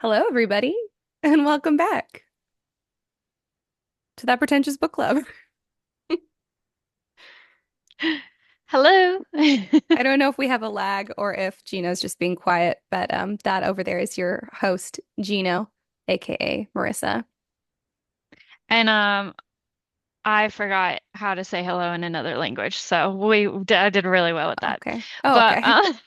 Hello, everybody, and welcome back to That Pretentious Book Club. Hello. I don't know if we have a lag or if Gino's just being quiet, but that over there is your host, Gino, aka Marissa. And I forgot how to say hello in another language, so I did really well with that. Okay. Oh, But okay.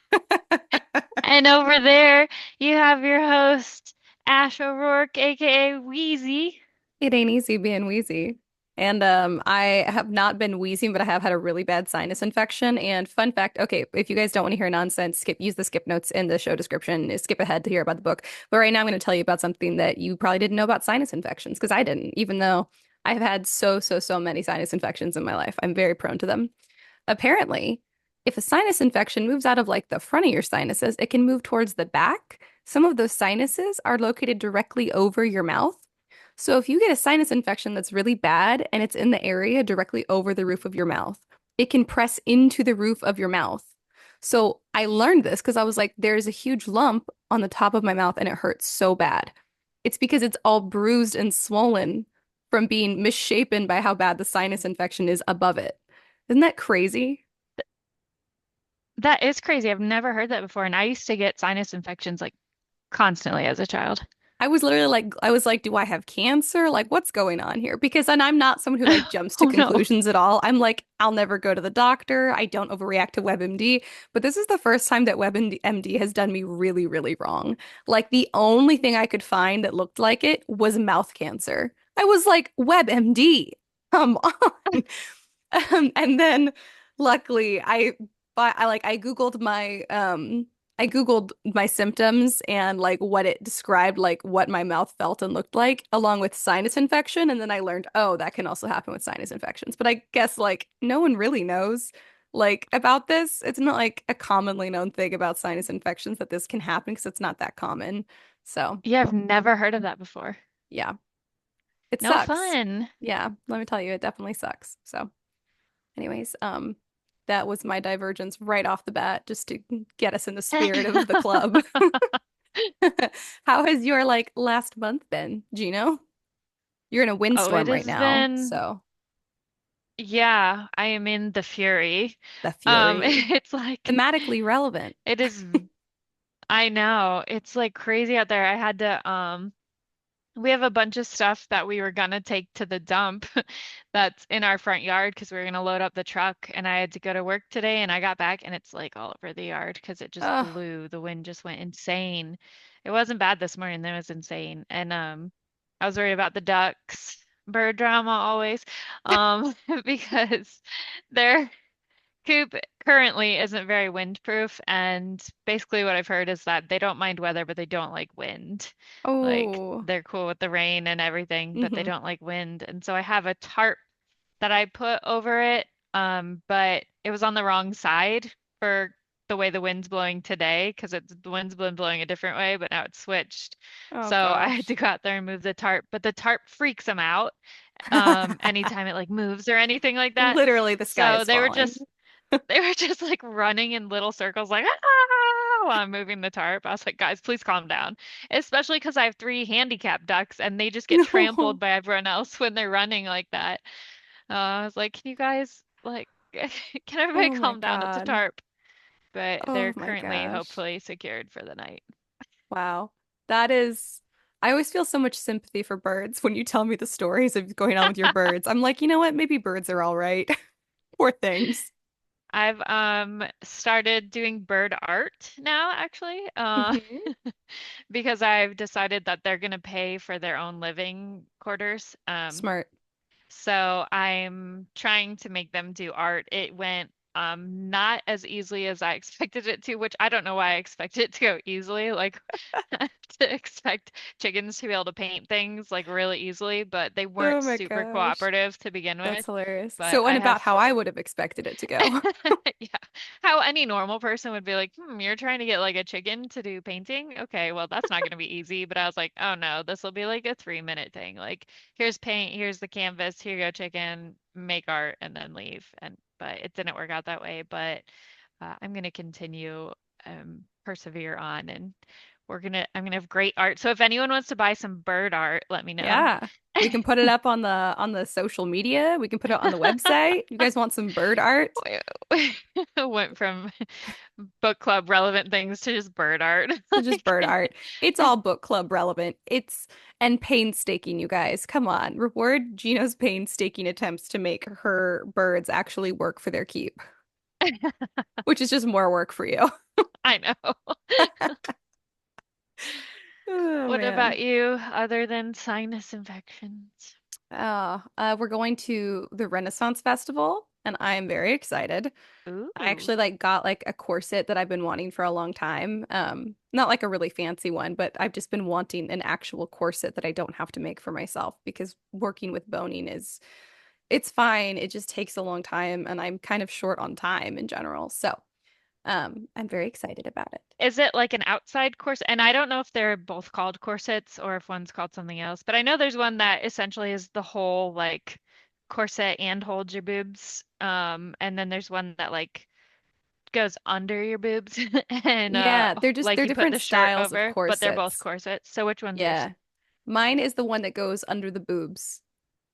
and over there you have your host Ash O'Rourke, aka Wheezy. It ain't easy being wheezy. And I have not been wheezing, but I have had a really bad sinus infection. And fun fact, okay, if you guys don't want to hear nonsense, use the skip notes in the show description. Skip ahead to hear about the book. But right now I'm going to tell you about something that you probably didn't know about sinus infections, because I didn't, even though I've had so many sinus infections in my life. I'm very prone to them. Apparently, if a sinus infection moves out of like the front of your sinuses, it can move towards the back. Some of those sinuses are located directly over your mouth. So if you get a sinus infection that's really bad and it's in the area directly over the roof of your mouth, it can press into the roof of your mouth. So I learned this because I was like, there's a huge lump on the top of my mouth and it hurts so bad. It's because it's all bruised and swollen from being misshapen by how bad the sinus infection is above it. Isn't that crazy? That is crazy. I've never heard that before, and I used to get sinus infections like constantly as a child. I was literally like, I was like, do I have cancer? Like, what's going on here? Because then I'm not someone who like jumps to Oh no. conclusions at all. I'm like, I'll never go to the doctor. I don't overreact to WebMD. But this is the first time that WebMD has done me really wrong. Like, the only thing I could find that looked like it was mouth cancer. I was like, WebMD, come on. And then luckily I Googled my symptoms and like what it described, like what my mouth felt and looked like, along with sinus infection. And then I learned, oh, that can also happen with sinus infections. But I guess like no one really knows like about this. It's not like a commonly known thing about sinus infections that this can happen because it's not that common. So Yeah, I've never heard of that before. yeah, it No sucks. fun. Yeah, let me tell you, it definitely sucks. So. Anyways, that was my divergence right off the bat, just to get us in the spirit of the club. How has your like last month been, Gino? You're in a Oh, it windstorm right has now, been, so yeah, I am in the fury. the fury. It's like Thematically relevant. it is I know. It's like crazy out there. I had to we have a bunch of stuff that we were gonna take to the dump that's in our front yard because we were gonna load up the truck, and I had to go to work today, and I got back and it's like all over the yard because it just Oh, blew. The wind just went insane. It wasn't bad this morning, that was insane. And I was worried about the ducks. Bird drama always. Because they're Coop currently isn't very windproof, and basically what I've heard is that they don't mind weather, but they don't like wind. Like oh, they're cool with the rain and everything, but they hmm. don't like wind. And so I have a tarp that I put over it, but it was on the wrong side for the way the wind's blowing today, because the wind's been blowing a different way, but now it's switched. Oh So I had to gosh. go out there and move the tarp, but the tarp freaks them out anytime it like moves or anything like that. Literally, the sky So is falling. they were just like running in little circles, like ah, while I'm moving the tarp. I was like, guys, please calm down. Especially because I have three handicapped ducks and they just get No. trampled by everyone else when they're running like that. I was like, can you guys like, can everybody Oh my calm down? It's a God. tarp. But Oh they're my currently gosh. hopefully secured for the night. Wow. That is, I always feel so much sympathy for birds when you tell me the stories of going on with your birds. I'm like, you know what? Maybe birds are all right. Poor things. I've started doing bird art now, actually, Hmm. because I've decided that they're gonna pay for their own living quarters. Smart. So I'm trying to make them do art. It went not as easily as I expected it to, which I don't know why I expected it to go easily. Like to expect chickens to be able to paint things like really easily, but they Oh weren't my super gosh. cooperative to begin That's with. hilarious. But So, and I about have how I would have expected it to go. yeah, how any normal person would be like, you're trying to get like a chicken to do painting? Okay, well, that's not going to be easy. But I was like, oh no, this will be like a 3 minute thing. Like, here's paint, here's the canvas, here you go, chicken, make art, and then leave. And but it didn't work out that way. But I'm going to continue, persevere on, and I'm gonna have great art. So if anyone wants to buy some bird art, let me know. Yeah. We can put it up on the social media. We can put it on the website. You guys want some bird art? Went from book club relevant things to just bird art. So just bird Like, art. It's all book club relevant. It's and painstaking, you guys. Come on. Reward Gino's painstaking attempts to make her birds actually work for their keep, which is just more work for you. I know. Oh What man. about you, other than sinus infections? We're going to the Renaissance Festival, and I am very excited. I Ooh. actually like got like a corset that I've been wanting for a long time. Not like a really fancy one, but I've just been wanting an actual corset that I don't have to make for myself because working with boning is it's fine. It just takes a long time and I'm kind of short on time in general. So, I'm very excited about it. Is it like an outside corset? And I don't know if they're both called corsets or if one's called something else, but I know there's one that essentially is the whole like corset and holds your boobs. And then there's one that like goes under your boobs and Yeah, like they're you put different the shirt styles of over, but they're both corsets. corsets. So which one's yours? Yeah. Mine is the one that goes under the boobs.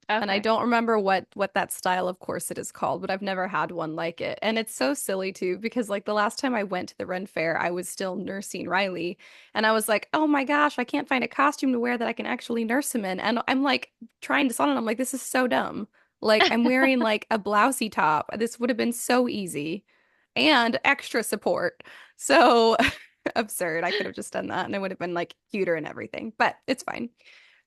And I Okay. don't remember what that style of corset is called, but I've never had one like it. And it's so silly too, because like the last time I went to the Ren Fair, I was still nursing Riley, and I was like, "Oh my gosh, I can't find a costume to wear that I can actually nurse him in." And I'm like trying to decide, and I'm like, "This is so dumb." Like I'm wearing like a blousey top. This would have been so easy and extra support. So absurd. I could have just done that and it would have been like cuter and everything, but it's fine.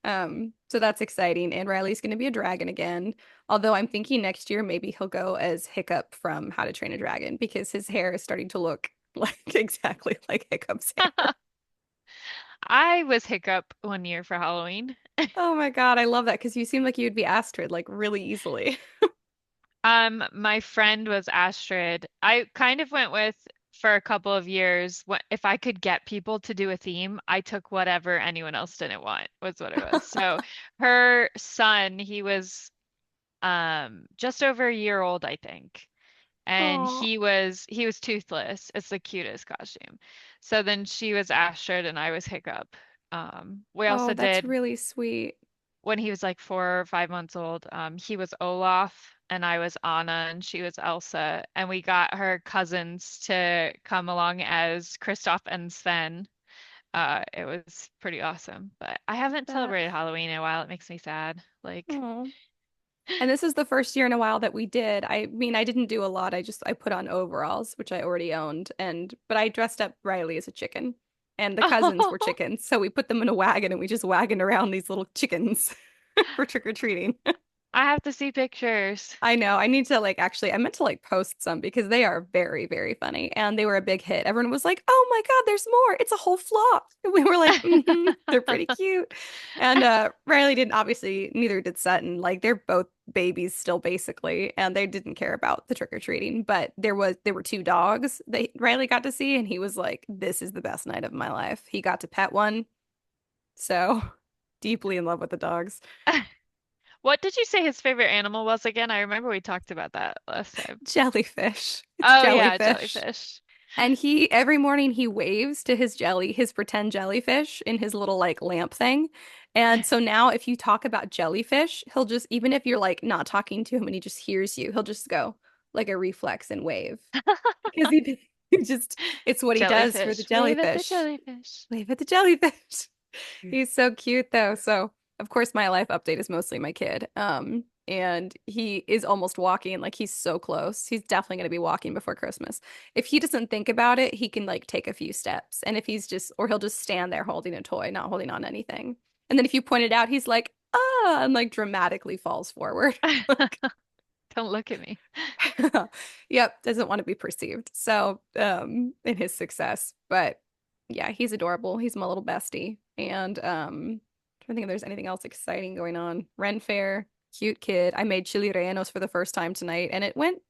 So that's exciting. And Riley's going to be a dragon again. Although I'm thinking next year maybe he'll go as Hiccup from How to Train a Dragon because his hair is starting to look like exactly like Hiccup's hair. I was Hiccup one year for Halloween. Oh my God, I love that because you seem like you'd be Astrid like really easily. My friend was Astrid. I kind of went with for a couple of years. What if I could get people to do a theme? I took whatever anyone else didn't want, was what it was. So her son, he was just over a year old, I think. And Oh, he was toothless. It's the cutest costume. So then she was Astrid and I was Hiccup. We oh, also that's did really sweet. when he was like 4 or 5 months old, he was Olaf and I was Anna and she was Elsa. And we got her cousins to come along as Kristoff and Sven. It was pretty awesome. But I haven't That. celebrated Halloween in a while. It makes me sad. Like, Oh. And this is the first year in a while that we did. I mean, I didn't do a lot. I put on overalls, which I already owned, and but I dressed up Riley as a chicken. And the cousins were chickens, so we put them in a wagon and we just wagoned around these little chickens for trick-or-treating. I have to see pictures. I know. I need to like actually I meant to like post some because they are very, very funny and they were a big hit. Everyone was like, "Oh my God, there's more. It's a whole flock." And we were like, they're pretty cute." And Riley didn't obviously neither did Sutton. Like they're both babies still basically, and they didn't care about the trick-or-treating, but there were two dogs that Riley got to see and he was like, "This is the best night of my life." He got to pet one. So, deeply in love with the dogs. What did you say his favorite animal was again? I remember we talked about that last time. Jellyfish. It's Oh yeah, jellyfish. jellyfish. And he every morning he waves to his pretend jellyfish in his little like lamp thing. And so now if you talk about jellyfish, he'll just even if you're like not talking to him and he just hears you, he'll just go like a reflex and wave. Because he just it's what he does for the Jellyfish. Wave at the jellyfish. jellyfish. Wave at the jellyfish. He's so cute though. So of course my life update is mostly my kid. And he is almost walking, like he's so close. He's definitely gonna be walking before Christmas. If he doesn't think about it, he can like take a few steps. And if he's just or he'll just stand there holding a toy, not holding on anything. And then if you point it out, he's like, ah, and like dramatically falls forward. Like Don't look at me. yep, doesn't want to be perceived. So, in his success, but yeah, he's adorable. He's my little bestie. And trying to think if there's anything else exciting going on. Ren Fair, cute kid. I made chili rellenos for the first time tonight, and it went,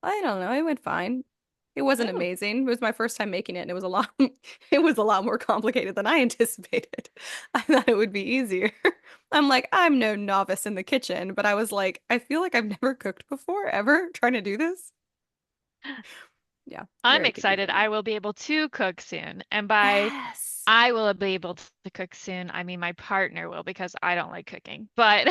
I don't know, it went fine. It wasn't Oh. amazing. It was my first time making it, and it was a lot, it was a lot more complicated than I anticipated. I thought it would be easier. I'm like, I'm no novice in the kitchen, but I was like, I feel like I've never cooked before, ever, trying to do this. Yeah, I'm very picky excited. food. I will be able to cook soon. And by Yes. I will be able to cook soon, I mean my partner will because I don't like cooking. But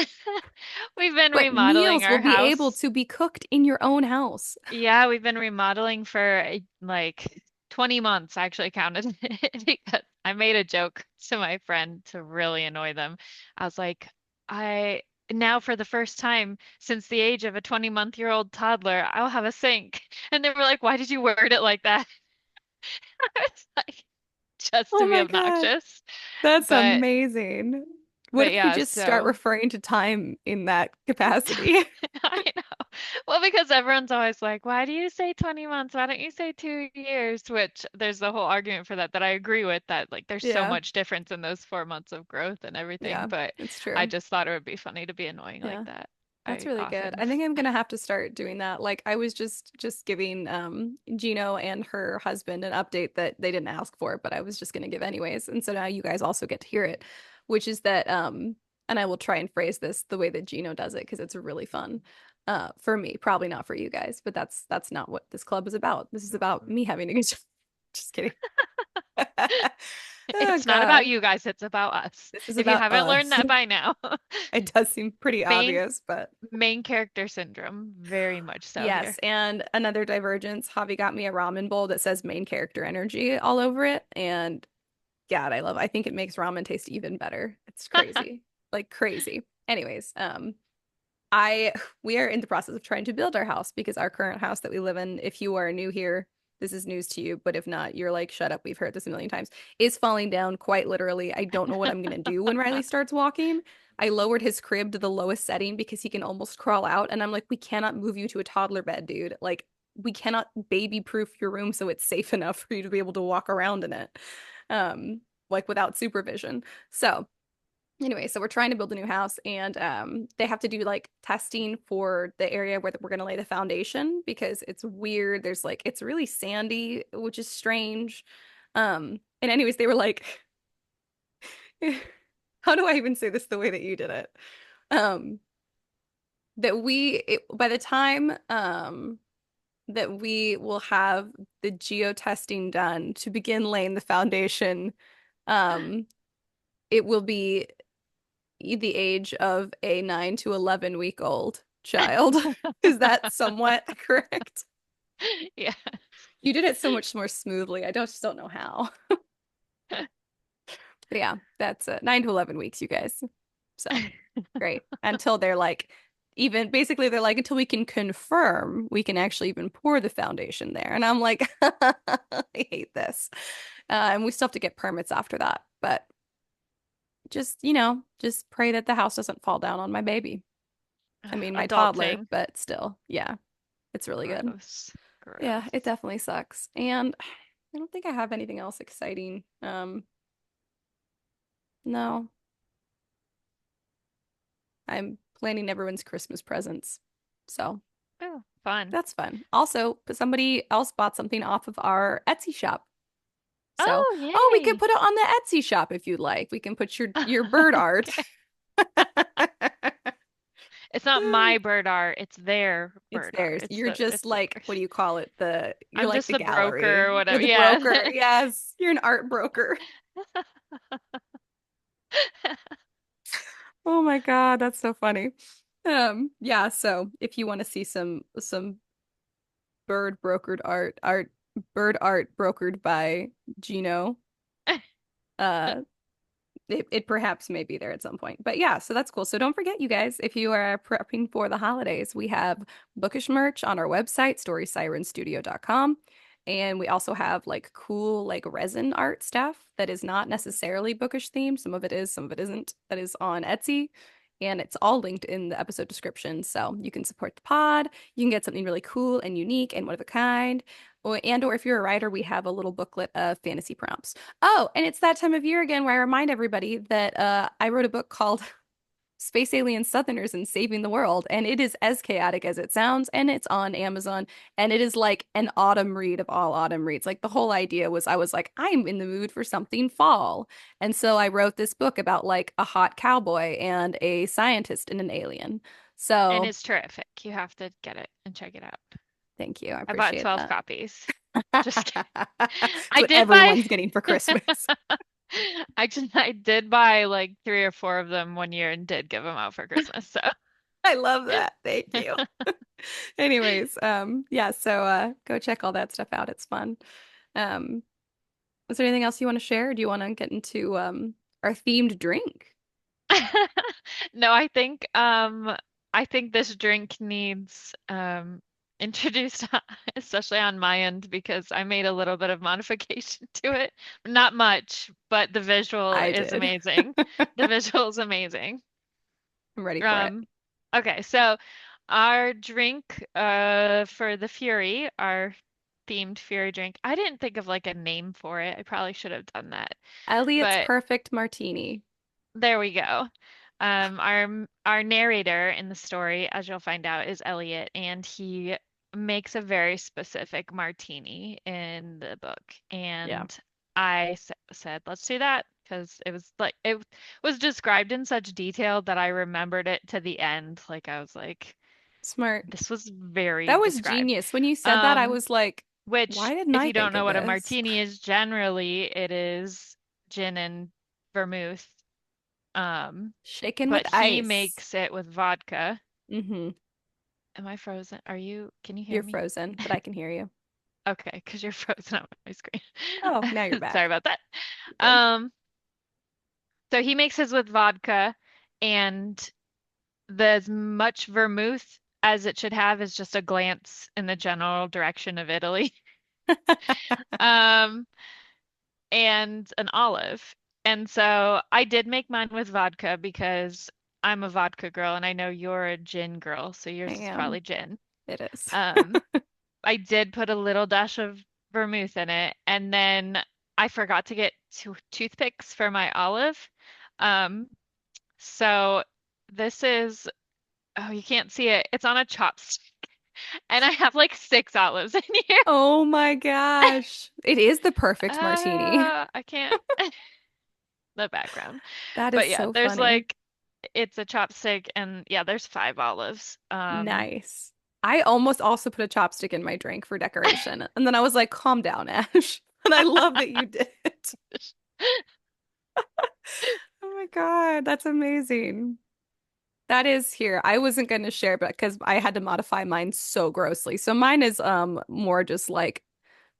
we've been But remodeling meals will our be able house. to be cooked in your own house. Yeah, we've been remodeling for like 20 months. I actually counted it because I made a joke to my friend to really annoy them. I was like, I now for the first time since the age of a 20-month-old toddler, I'll have a sink. And they were like, why did you word it like that? I was like, just to Oh be my God. obnoxious. That's But amazing. What but if we yeah, just start so referring to time in that capacity? I know. Well, because everyone's always like, why do you say 20 months? Why don't you say 2 years? Which there's the whole argument for that that I agree with that like there's so Yeah, much difference in those 4 months of growth and everything, yeah, but it's I true. just thought it would be funny to be annoying like Yeah. that. That's I really good. often I think I'm gonna have to start doing that. Like I was just giving Gino and her husband an update that they didn't ask for, but I was just gonna give anyways. And so now you guys also get to hear it, which is that and I will try and phrase this the way that Gino does it because it's really fun. For me, probably not for you guys, but that's not what this club is about. This is about me having a good time. Just kidding. Oh it's not about God. you guys, it's about us. This is If you about haven't learned us. that by now. It does seem pretty Main obvious, but main character syndrome, very much so yes, here. and another divergence. Javi got me a ramen bowl that says main character energy all over it. And God, I think it makes ramen taste even better. It's crazy. Like crazy. Anyways, I we are in the process of trying to build our house because our current house that we live in, if you are new here, this is news to you, but if not, you're like, shut up, we've heard this a million times, is falling down quite literally. I don't know what I'm gonna do when Riley starts walking. I lowered his crib to the lowest setting because he can almost crawl out, and I'm like, we cannot move you to a toddler bed, dude. Like, we cannot baby proof your room so it's safe enough for you to be able to walk around in it. Like without supervision. So anyway, so we're trying to build a new house and they have to do like testing for the area where we're going to lay the foundation because it's weird. There's like it's really sandy, which is strange. And anyways, they were like how do I even say this the way that you did it? Um by the time that we will have the geotesting done to begin laying the foundation, um it will be the age of a 9 to 11 week old child. Is that somewhat correct? Yeah. You did it so much more smoothly. I just don't know how. But yeah, that's 9 to 11 weeks, you guys. So great. Until they're like, even basically, they're like, until we can confirm we can actually even pour the foundation there. And I'm like, I hate this. And we still have to get permits after that. But just, just pray that the house doesn't fall down on my baby. I mean, my toddler, Adulting. but still, yeah, it's really good. Gross. Yeah, it Gross. definitely sucks. And I don't think I have anything else exciting. No, I'm planning everyone's Christmas presents. So Oh, fun. that's fun. Also, but somebody else bought something off of our Etsy shop. So, Oh, oh, we could yay. put it on the Etsy shop if you'd like. We can put your bird art. Okay. It's not my bird art, it's their It's bird art. theirs. You're just It's the like, what do you call it? You're I'm like just the the broker gallery. or You're whatever. the Yeah. broker. Yes, you're an art broker. Oh my God, that's so funny. Yeah, so if you want to see some bird art brokered by Gino, uh it perhaps may be there at some point. But yeah, so that's cool. So don't forget, you guys, if you are prepping for the holidays, we have bookish merch on our website, storysirenstudio.com. And we also have like cool like resin art stuff that is not necessarily bookish themed. Some of it is, some of it isn't. That is on Etsy. And it's all linked in the episode description. So you can support the pod. You can get something really cool and unique and one of a kind. Or if you're a writer, we have a little booklet of fantasy prompts. Oh, and it's that time of year again where I remind everybody that I wrote a book called Space Alien Southerners and Saving the World, and it is as chaotic as it sounds, and it's on Amazon, and it is like an autumn read of all autumn reads. Like the whole idea was I was like, I'm in the mood for something fall. And so I wrote this book about like a hot cowboy and a scientist and an alien. And So it's terrific. You have to get it and check it out. thank you. I I bought appreciate 12 that. copies. Just kidding. It's I what did buy everyone's getting for Christmas. Actually, I did buy like 3 or 4 of them one year and did give them out for Christmas. So, I love that. Thank you. Anyways, yeah, so go check all that stuff out. It's fun. Um, is there anything else you want to share? Or do you want to get into our themed drink? no, I think this drink needs introduced especially on my end because I made a little bit of modification to it. Not much, but the visual I is did. amazing. The visual is amazing. I'm ready for it. Um, okay, so our drink for the Fury, our themed Fury drink, I didn't think of like a name for it. I probably should have done that. Elliot's But perfect martini. there we go. Our narrator in the story, as you'll find out, is Elliot, and he makes a very specific martini in the book. Yeah, And said, let's do that because it was like it was described in such detail that I remembered it to the end. Like I was like, smart. this was very That was described. genius. When you said that, I Um, was like, which, why didn't if I you don't think know of what a this? martini is, generally it is gin and vermouth. Shaken with But he ice. makes it with vodka. Mm-hmm. Am I frozen? Can you hear You're me? frozen, but I can hear you. Okay, because you're frozen on my Oh, now you're screen. Sorry back. about that. You're good. Um, so he makes his with vodka, and the as much vermouth as it should have is just a glance in the general direction of Italy. Um, and an olive. And so I did make mine with vodka because I'm a vodka girl and I know you're a gin girl, so I yours is am. probably gin. It is. Um, I did put a little dash of vermouth in it, and then I forgot to get toothpicks for my olive. Um, so this is, oh, you can't see it. It's on a chopstick, and I have like 6 olives in here. Oh my gosh. It is the perfect martini. I can't, the background. That is But yeah, so there's funny. like, it's a chopstick, and yeah, there's 5 olives. Nice. I almost also put a chopstick in my drink for decoration. And then I was like, calm down, Ash. And I love that you did. Oh my God, that's amazing. That is here. I wasn't going to share, but because I had to modify mine so grossly. So mine is more just like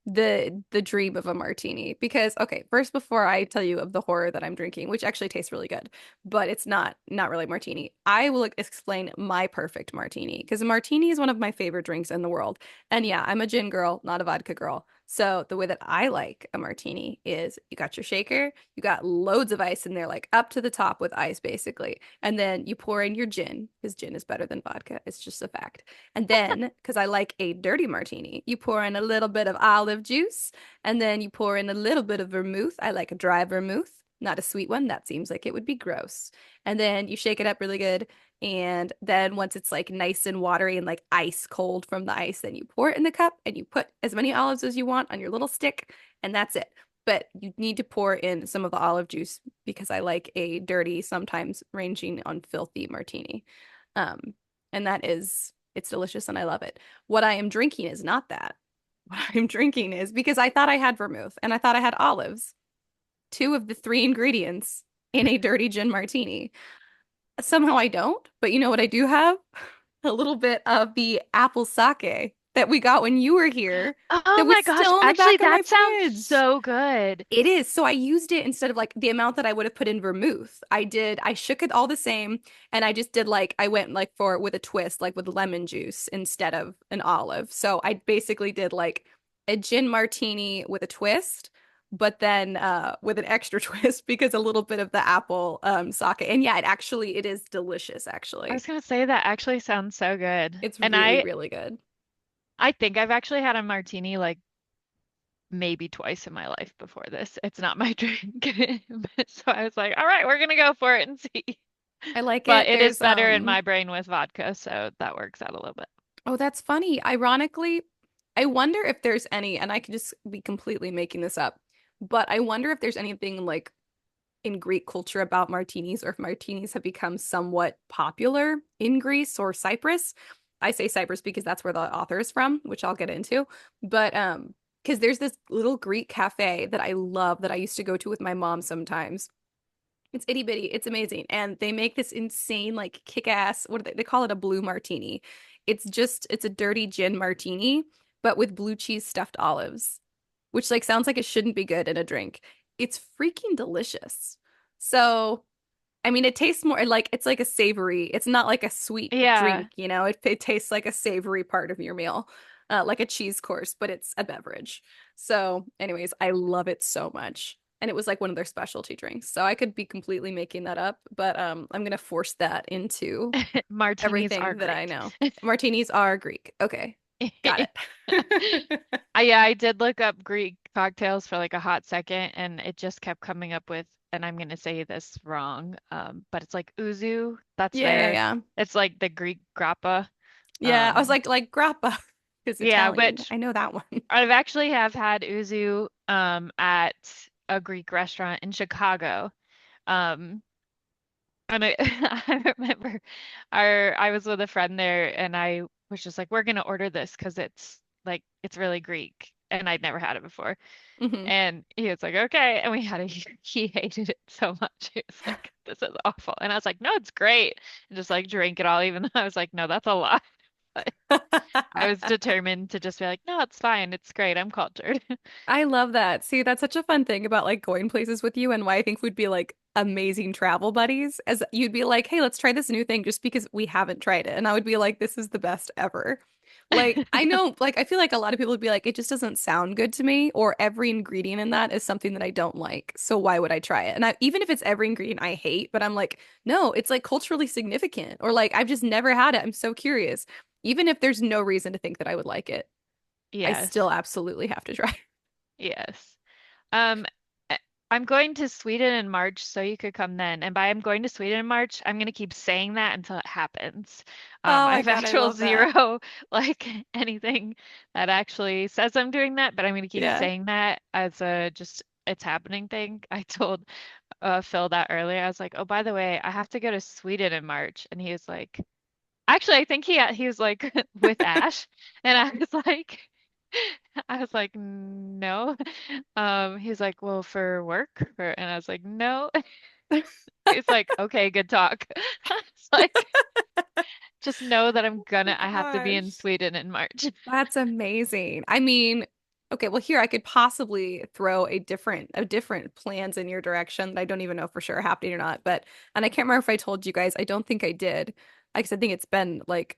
the dream of a martini because okay, first before I tell you of the horror that I'm drinking, which actually tastes really good, but it's not really martini. I will explain my perfect martini because a martini is one of my favorite drinks in the world. And yeah, I'm a gin girl, not a vodka girl. So the way that I like a martini is you got your shaker, you got loads of ice in there, like up to the top with ice basically. And then you pour in your gin because gin is better than vodka. It's just a fact. And then, because I like a dirty martini, you pour in a little bit of olive juice and then you pour in a little bit of vermouth. I like a dry vermouth, not a sweet one. That seems like it would be gross. And then you shake it up really good. And then once it's like nice and watery and like ice cold from the ice, then you pour it in the cup and you put as many olives as you want on your little stick, and that's it. But you need to pour in some of the olive juice because I like a dirty, sometimes ranging on filthy martini. Um, and that is it's delicious and I love it. What I am drinking is not that. What I'm drinking is because I thought I had vermouth and I thought I had olives, two of the three ingredients in a dirty gin martini. Somehow I don't, but you know what I do have? A little bit of the apple sake that we got when you were here Oh that was my gosh, still in the actually, back of my that sounds fridge. so good. It is. So I used it instead of like the amount that I would have put in vermouth. I shook it all the same and I just did like, I went like for with a twist, like with lemon juice instead of an olive. So I basically did like a gin martini with a twist, but then with an extra twist because a little bit of the apple sake. And yeah, it is delicious I actually. was gonna say that actually sounds so good. It's And really, really good. I think I've actually had a martini like maybe twice in my life before this. It's not my drink. So I was like, all right, we're gonna go for it and see. I like But it. it is There's better in my brain with vodka, so that works out a little bit. oh, that's funny. Ironically, I wonder if there's any, and I could just be completely making this up, but I wonder if there's anything like in Greek culture about martinis or if martinis have become somewhat popular in Greece or Cyprus. I say Cyprus because that's where the author is from, which I'll get into. But because there's this little Greek cafe that I love that I used to go to with my mom sometimes. It's itty bitty. It's amazing. And they make this insane, like kick-ass, what do they call it a blue martini. It's a dirty gin martini, but with blue cheese stuffed olives, which like sounds like it shouldn't be good in a drink. It's freaking delicious. So, I mean, it tastes more like it's like a savory. It's not like a sweet Yeah. drink, you know. It tastes like a savory part of your meal, like a cheese course, but it's a beverage. So, anyways, I love it so much. And it was like one of their specialty drinks. So I could be completely making that up, but I'm gonna force that into Martinis are everything that I Greek. know. Martinis are Greek. Okay, got it. Yeah, I did look up Greek cocktails for like a hot second, and it just kept coming up with, and I'm gonna say this wrong, but it's like ouzo. That's Yeah, yeah, their, yeah. it's like the Greek grappa. Yeah, I was Um, like grappa because yeah, Italian. which I know that one. I've actually have had ouzo at a Greek restaurant in Chicago. Um, and I remember I was with a friend there, and I was just like, we're gonna order this because it's like it's really Greek, and I'd never had it before. Hmm. And he was like, okay. And we had a, he hated it so much. He was like, this is awful. And I was like, no, it's great. And just like drank it all, even though I was like, no, that's a lot. But I was determined to just be like, no, it's fine. It's great. I'm cultured. I love that. See, that's such a fun thing about like going places with you and why I think we'd be like amazing travel buddies as you'd be like, "Hey, let's try this new thing just because we haven't tried it." And I would be like, "This is the best ever." Like, I know, like I feel like a lot of people would be like, "It just doesn't sound good to me," or every ingredient in that is something that I don't like. So why would I try it? And even if it's every ingredient I hate, but I'm like, "No, it's like culturally significant," or like I've just never had it. I'm so curious. Even if there's no reason to think that I would like it, I still Yes. absolutely have to try. Yes. Um, I- I'm going to Sweden in March, so you could come then. And by I'm going to Sweden in March, I'm going to keep saying that until it happens. Oh I my have God, I actual love that. zero, like anything that actually says I'm doing that, but I'm going to keep Yeah. saying that as a just it's happening thing. I told Phil that earlier. I was like, oh, by the way, I have to go to Sweden in March. And he was like, actually, I think he was like with Ash. And I was like, no. He's like, well, for work, and I was like, no. He's like, okay, good talk. It's like, just know that Oh I have to be in gosh. Sweden in March. That's amazing. I mean, okay, well here I could possibly throw a different plans in your direction that I don't even know for sure happening or not. But and I can't remember if I told you guys, I don't think I did. Like I said, I think it's been like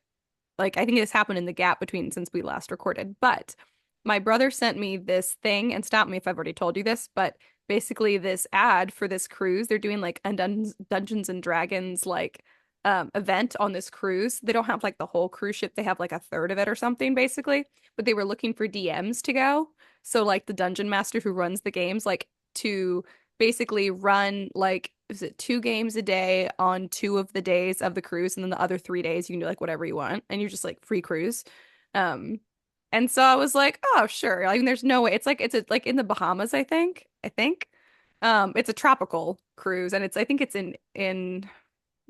I think this happened in the gap between since we last recorded. But my brother sent me this thing, and stop me if I've already told you this, but basically this ad for this cruise. They're doing like a Dungeons and Dragons like event on this cruise. They don't have like the whole cruise ship, they have like a third of it or something basically. But they were looking for DMs to go. So like the dungeon master who runs the games, like to basically run like is it 2 games a day on 2 of the days of the cruise, and then the other 3 days you can do like whatever you want, and you're just like free cruise. Um, and so I was like, oh sure. I mean, there's no way. It's like like in the Bahamas, I think. I think. It's a tropical cruise, and I think it's in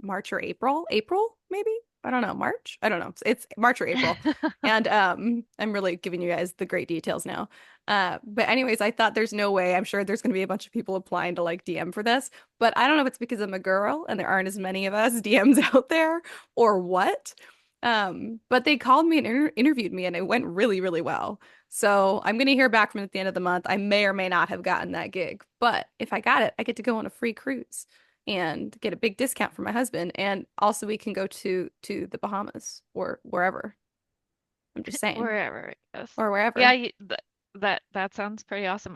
March or April. April, maybe? I don't know. March? I don't know. It's March or April. And I'm really giving you guys the great details now. But anyways, I thought there's no way. I'm sure there's going to be a bunch of people applying to like DM for this, but I don't know if it's because I'm a girl and there aren't as many of us DMs out there or what. But they called me and interviewed me and it went really, really well. So I'm going to hear back from them at the end of the month. I may or may not have gotten that gig, but if I got it, I get to go on a free cruise and get a big discount for my husband. And also we can go to the Bahamas or wherever. I'm just saying. Wherever, I guess. Or Yeah, wherever. that sounds pretty awesome.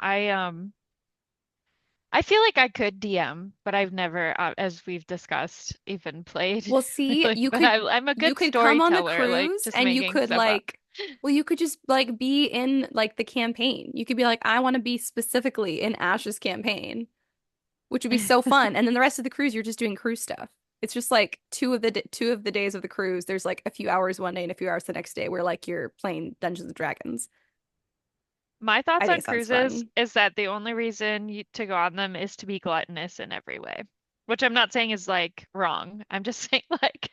I feel like I could DM, but I've never, as we've discussed, even played. Well, see, Really, but I'm a you good could come on the storyteller, like cruise just and you making could stuff up. like well, you could just like be in like the campaign. You could be like, I want to be specifically in Ash's campaign, which would be so fun. And then the rest of the cruise, you're just doing cruise stuff. It's just like 2 of the days of the cruise. There's like a few hours one day and a few hours the next day where like you're playing Dungeons and Dragons. My I thoughts think on it sounds cruises fun. is that the only reason to go on them is to be gluttonous in every way, which I'm not saying is like wrong. I'm just saying like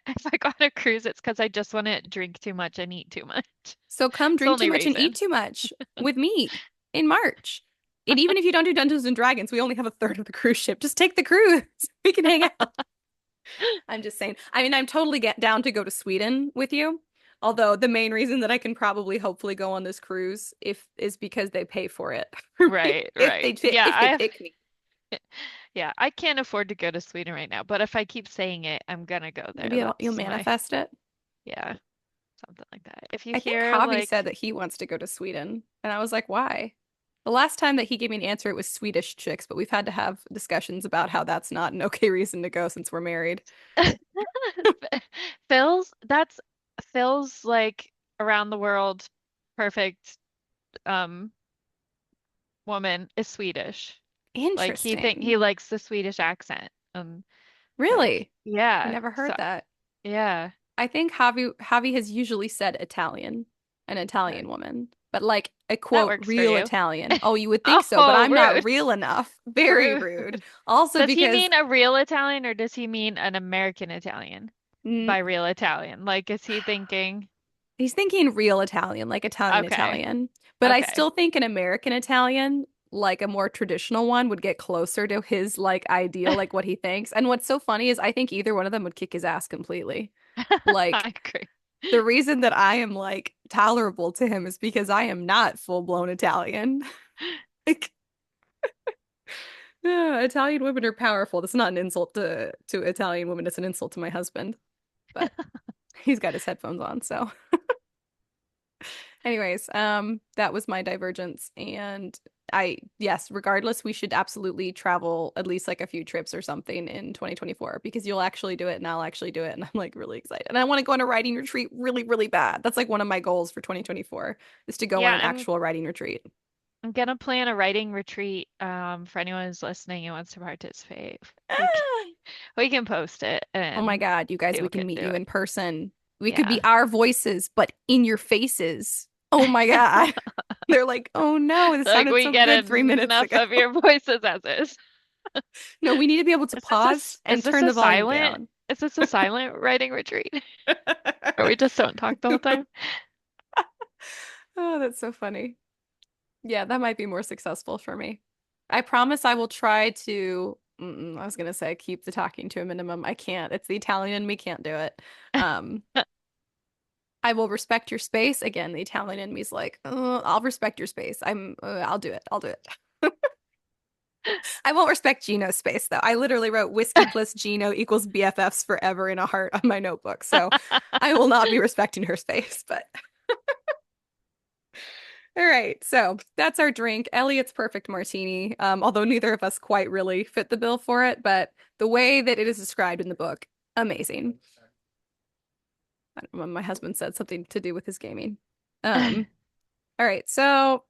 If I go on a cruise, it's because I just want to drink too much and eat too much. So come It's the drink too only much and eat reason. too much with me in March. And even if you don't do Dungeons and Dragons, we only have a third of the cruise ship. Just take the cruise. We can hang out. I'm just saying. I mean, I'm totally get down to go to Sweden with you. Although the main reason that I can probably hopefully go on this cruise if is because they pay for it for me. Right, right. If they pick me. Yeah, I can't afford to go to Sweden right now, but if I keep saying it, I'm gonna go there. Maybe you'll That's my, manifest it. yeah, something like that. If you I think hear Javi said like, that he wants to go to Sweden. And I was like, why? The last time that he gave me an answer, it was Swedish chicks, but we've had to have discussions about how that's not an okay reason to go since we're married. That's Phil's like around the world perfect um woman is Swedish. Like he Interesting. likes the Swedish accent. Like Really? I yeah. never So heard that. yeah. I think Javi has usually said Italian, an Uh, Italian woman, but like a that quote, works for real you. Italian. Oh, you would think so, but Oh, I'm not rude. real enough. Very Rude. rude. Also Does he because mean a real Italian or does he mean an American Italian mm, by real Italian? Like, is he thinking, he's thinking real Italian, like Italian okay, Italian. But I okay. still think an American Italian, like a more traditional one, would get closer to his like ideal, like what he thinks. And what's so funny is I think either one of them would kick his ass completely. I Like agree. the reason that I am like tolerable to him is because I am not full-blown Italian. Like yeah, Italian women are powerful. That's not an insult to Italian women, it's an insult to my husband. But he's got his headphones on, so anyways, that was my divergence. And yes, regardless, we should absolutely travel at least like a few trips or something in 2024 because you'll actually do it and I'll actually do it. And I'm like really excited. And I want to go on a writing retreat really, really bad. That's like one of my goals for 2024 is to go on Yeah, an actual writing retreat. I'm gonna plan a writing retreat for anyone who's listening and wants to participate. We can, Ah! we can post it Oh my and God, you guys, we people can can meet do you it. in person. We could be Yeah. our voices, but in your faces. Oh my God. They're like, oh no, this Like sounded we so get good 3 minutes enough ago. of your voices as is. No, we need to be able to pause Is and this turn a the volume silent down. is this a silent writing retreat? Or we just don't talk the whole time? Oh, that's so funny. Yeah, that might be more successful for me. I promise I will try to, I was gonna say keep the talking to a minimum. I can't. It's the Italian in me can't do it. Um, I will respect your space. Again, the Italian in me's like, I'll respect your space. I'll do it. I'll do it. I won't respect Gino's space though. I literally wrote whiskey plus Gino equals BFFs forever in a heart on my notebook. So I will not be respecting her space, but all right. So that's our drink. Elliot's perfect martini. Although neither of us quite really fit the bill for it, but the way that it is described in the book, amazing. I don't know, my husband said something to do with his gaming. All right. So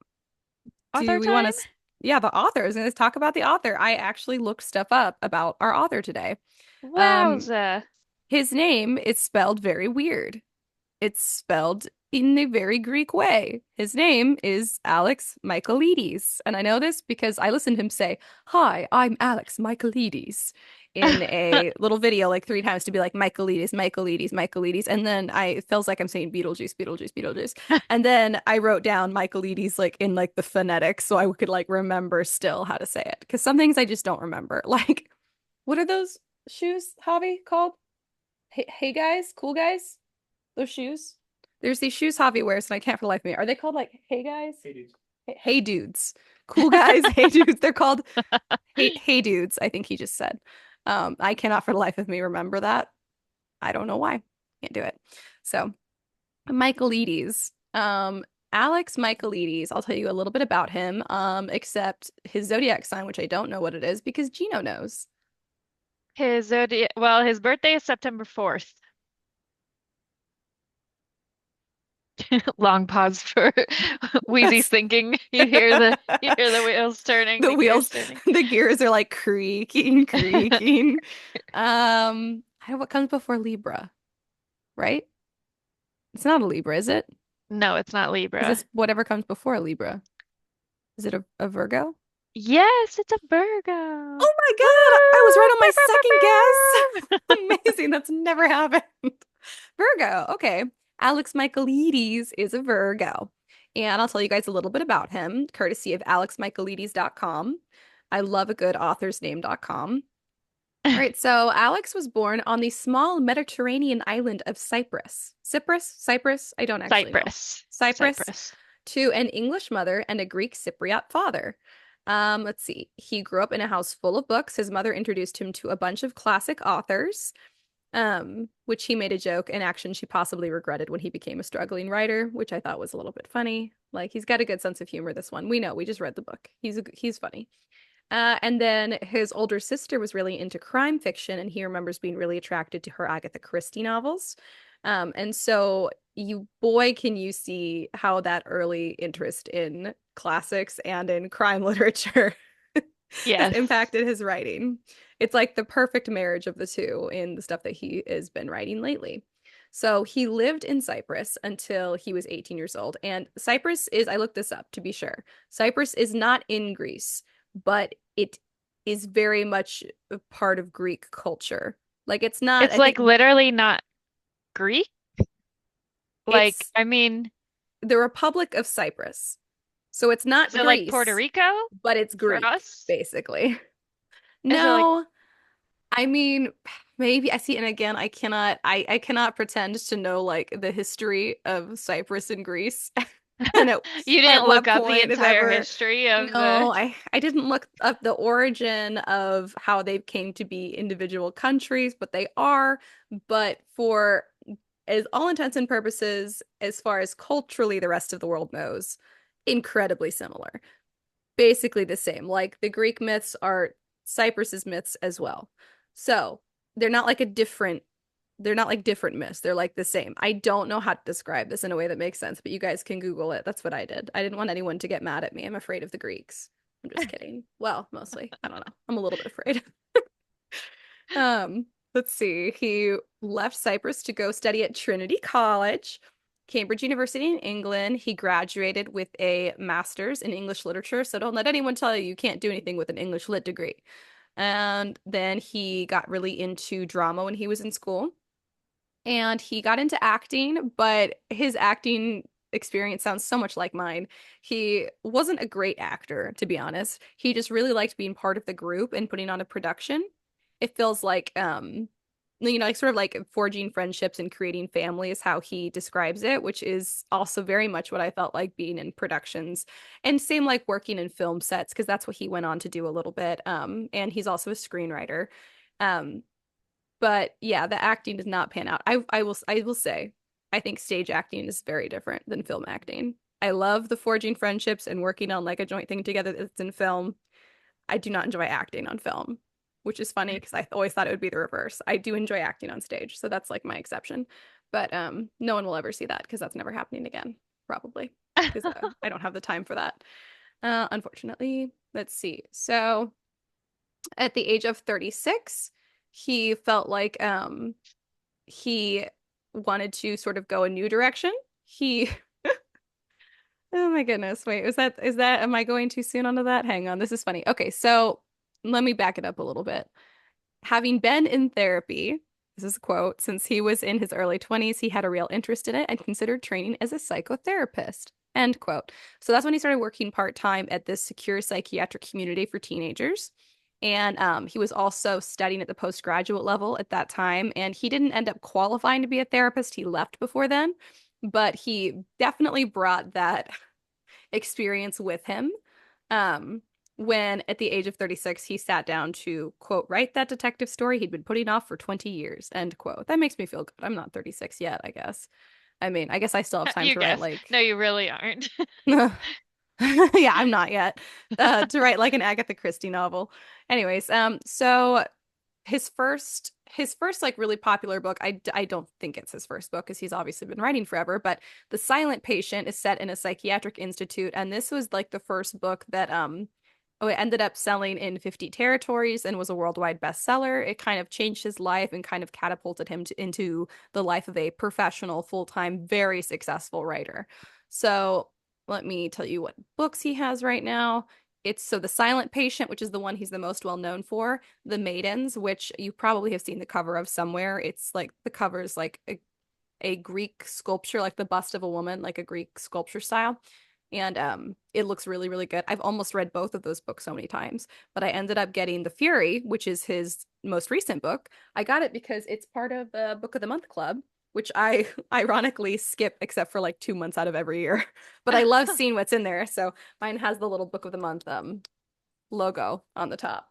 do Author we want time? to yeah, the author. I was going to talk about the author. I actually looked stuff up about our author today. Um, Wowza. his name is spelled very weird. It's spelled in a very Greek way. His name is Alex Michaelides. And I know this because I listened to him say, "Hi, I'm Alex Michaelides," in a little video like 3 times to be like Michaelides, Michaelides, Michaelides. And then it feels like I'm saying Beetlejuice, Beetlejuice, Beetlejuice. And then I wrote down Michaelides like in like the phonetics so I could like remember still how to say it. Because some things I just don't remember. Like, what are those shoes, Hobby, called? Hey guys, cool guys? Those shoes? There's these shoes Javi wears, and I can't for the life of me. Are they called like Hey Guys? Hey Dudes. Hey Dudes. Cool guys, Hey Dudes. They're called Hey Dudes, I think he just said. I cannot for the life of me remember that. I don't know why. Can't do it. So, Michaelides. Alex Michaelides, I'll tell you a little bit about him, except his zodiac sign, which I don't know what it is because Gino knows. His birthday is September 4th. Long pause for Wheezy's That's thinking. You hear the wheels turning, the the gears wheels, turning. the gears are like creaking, creaking. I know what comes before Libra, right? It's not a Libra, is it? No, it's not Is Libra. this whatever comes before a Libra? Is it a Virgo? Yes, it's a Virgo. Oh my God, I was right Woo! on my Brr, brr, second brr, guess. brr. Amazing. That's never happened. Virgo. Okay. Alex Michaelides is a Virgo. And I'll tell you guys a little bit about him, courtesy of alexmichaelides.com. I love a good author's name.com. All right, so Alex was born on the small Mediterranean island of Cyprus. Cyprus? I don't actually know. Cypress. Cyprus, Cypress. to an English mother and a Greek Cypriot father. Let's see. He grew up in a house full of books. His mother introduced him to a bunch of classic authors, which he made a joke, an action she possibly regretted when he became a struggling writer, which I thought was a little bit funny. Like he's got a good sense of humor, this one. We know, we just read the book. He's funny. And then his older sister was really into crime fiction, and he remembers being really attracted to her Agatha Christie novels. And so can you see how that early interest in classics and in crime literature has Yes. impacted his writing. It's like the perfect marriage of the two in the stuff that he has been writing lately. So he lived in Cyprus until he was 18 years old. And Cyprus is, I looked this up to be sure, Cyprus is not in Greece, but it is very much a part of Greek culture. Like it's not, It's I like think literally not Greek. Like, it's I mean, the Republic of Cyprus. So it's is not it like Puerto Greece, Rico but it's for Greek, us? basically. Is it like, No, I mean, maybe I see, and again, I cannot pretend to know like the history of Cyprus and Greece and you at didn't look what up the point if entire ever. history of No, the. I didn't look up the origin of how they came to be individual countries, but they are. But for as all intents and purposes, as far as culturally the rest of the world knows, incredibly similar, basically the same. Like the Greek myths are Cyprus's myths as well. So they're not like a different, they're not like different myths. They're like the same. I don't know how to describe this in a way that makes sense, but you guys can Google it. That's what I did. I didn't want anyone to get mad at me. I'm afraid of the Greeks. I'm just kidding. Well, mostly. I don't know. I'm a little bit afraid. Let's see. He left Cyprus to go study at Trinity College, Cambridge University in England. He graduated with a master's in English literature, so don't let anyone tell you you can't do anything with an English lit degree. And then he got really into drama when he was in school. And he got into acting, but his acting experience sounds so much like mine. He wasn't a great actor, to be honest. He just really liked being part of the group and putting on a production. It feels like like sort of like forging friendships and creating family is how he describes it, which is also very much what I felt like being in productions. And same like working in film sets, because that's what he went on to do a little bit. And he's also a screenwriter. Um, but yeah, the acting does not pan out. I will say, I think stage acting is very different than film acting. I love the forging friendships and working on like a joint thing together that's in film. I do not enjoy acting on film, which is funny because I always thought it would be the reverse. I do enjoy acting on stage, so that's like my exception. But no one will ever see that because that's never happening again, probably because I don't have the time for that. Unfortunately, let's see. So at the age of 36, he felt like he wanted to sort of go a new direction. He Oh my goodness. Wait, is that am I going too soon onto that? Hang on. This is funny. Okay, so let me back it up a little bit. Having been in therapy, this is a quote, since he was in his early 20s, he had a real interest in it and considered training as a psychotherapist. End quote. So that's when he started working part-time at this secure psychiatric community for teenagers. And he was also studying at the postgraduate level at that time. And he didn't end up qualifying to be a therapist. He left before then, but he definitely brought that experience with him. Um, when at the age of 36, he sat down to, quote, write that detective story he'd been putting off for 20 years, end quote. That makes me feel good. I'm not 36 yet, I guess. I mean, I guess I still have time You to write guess. like, No, you really aren't. yeah, I'm not yet, to write like an Agatha Christie novel. Anyways, so his first like really popular book, I don't think it's his first book because he's obviously been writing forever, but The Silent Patient is set in a psychiatric institute, and this was like the first book that it ended up selling in 50 territories and was a worldwide bestseller. It kind of changed his life and kind of catapulted him into the life of a professional, full-time, very successful writer. So let me tell you what books he has right now. it's so the Silent Patient, which is the one he's the most well known for, The Maidens, which you probably have seen the cover of somewhere. It's like the cover is like a Greek sculpture, like the bust of a woman, like a Greek sculpture style. And it looks really, really good. I've almost read both of those books so many times, but I ended up getting The Fury, which is his most recent book. I got it because it's part of the Book of the Month Club, which I ironically skip except for like 2 months out of every year. But I love seeing what's in there. So mine has the little Book of the Month logo on the top.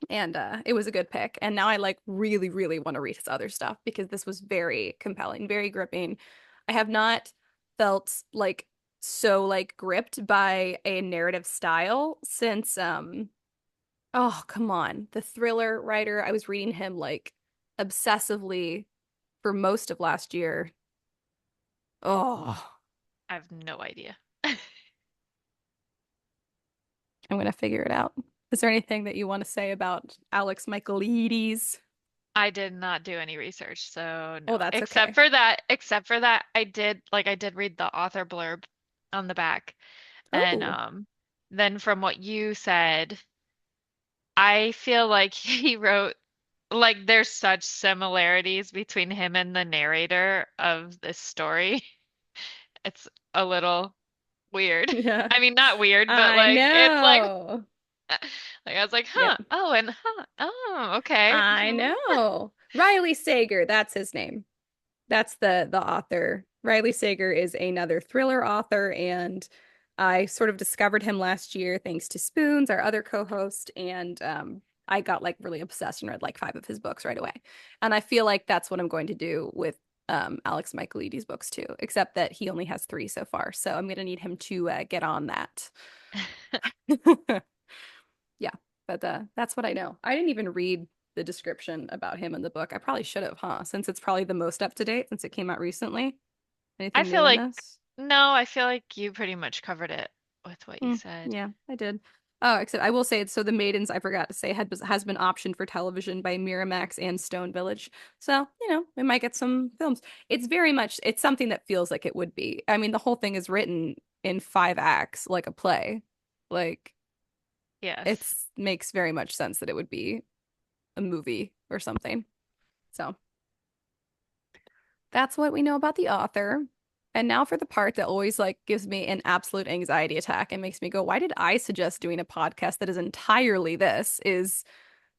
And it was a good pick. And now I like really, really want to read his other stuff because this was very compelling, very gripping. I have not felt like so like gripped by a narrative style since oh, come on. The thriller writer, I was reading him like obsessively for most of last year. Oh, I have no idea. I'm gonna figure it out. Is there anything that you want to say about Alex Michaelides? I did not do any research, so Oh, no. that's Except okay. for that, I did read the author blurb on the back. And Oh, then from what you said, I feel like he wrote like there's such similarities between him and the narrator of this story. It's a little weird. yeah. I mean, not weird, but I like it's like know. like I was like, Yep. huh, oh, and huh, oh, okay. I know. Riley Sager, that's his name. That's the author. Riley Sager is another thriller author, and I sort of discovered him last year thanks to Spoons, our other co-host, and I got like really obsessed and read like 5 of his books right away. And I feel like that's what I'm going to do with Alex Michaelides' books too, except that he only has 3 so far, so I'm gonna need him to get on that. Yeah, but that's what I know. I didn't even read the description about him in the book. I probably should have, huh? Since it's probably the most up to date since it came out recently. I Anything feel new in like this? no, I feel like you pretty much covered it with what you Hmm, said. yeah, I did. Oh, except I will say it. So the Maidens, I forgot to say, has been optioned for television by Miramax and Stone Village. So, we might get some films. It's very much, it's something that feels like it would be. I mean, the whole thing is written in 5 acts, like a play. Like, Yes. it's makes very much sense that it would be a movie or something. So that's what we know about the author. And now for the part that always like gives me an absolute anxiety attack and makes me go, why did I suggest doing a podcast that is entirely this? Is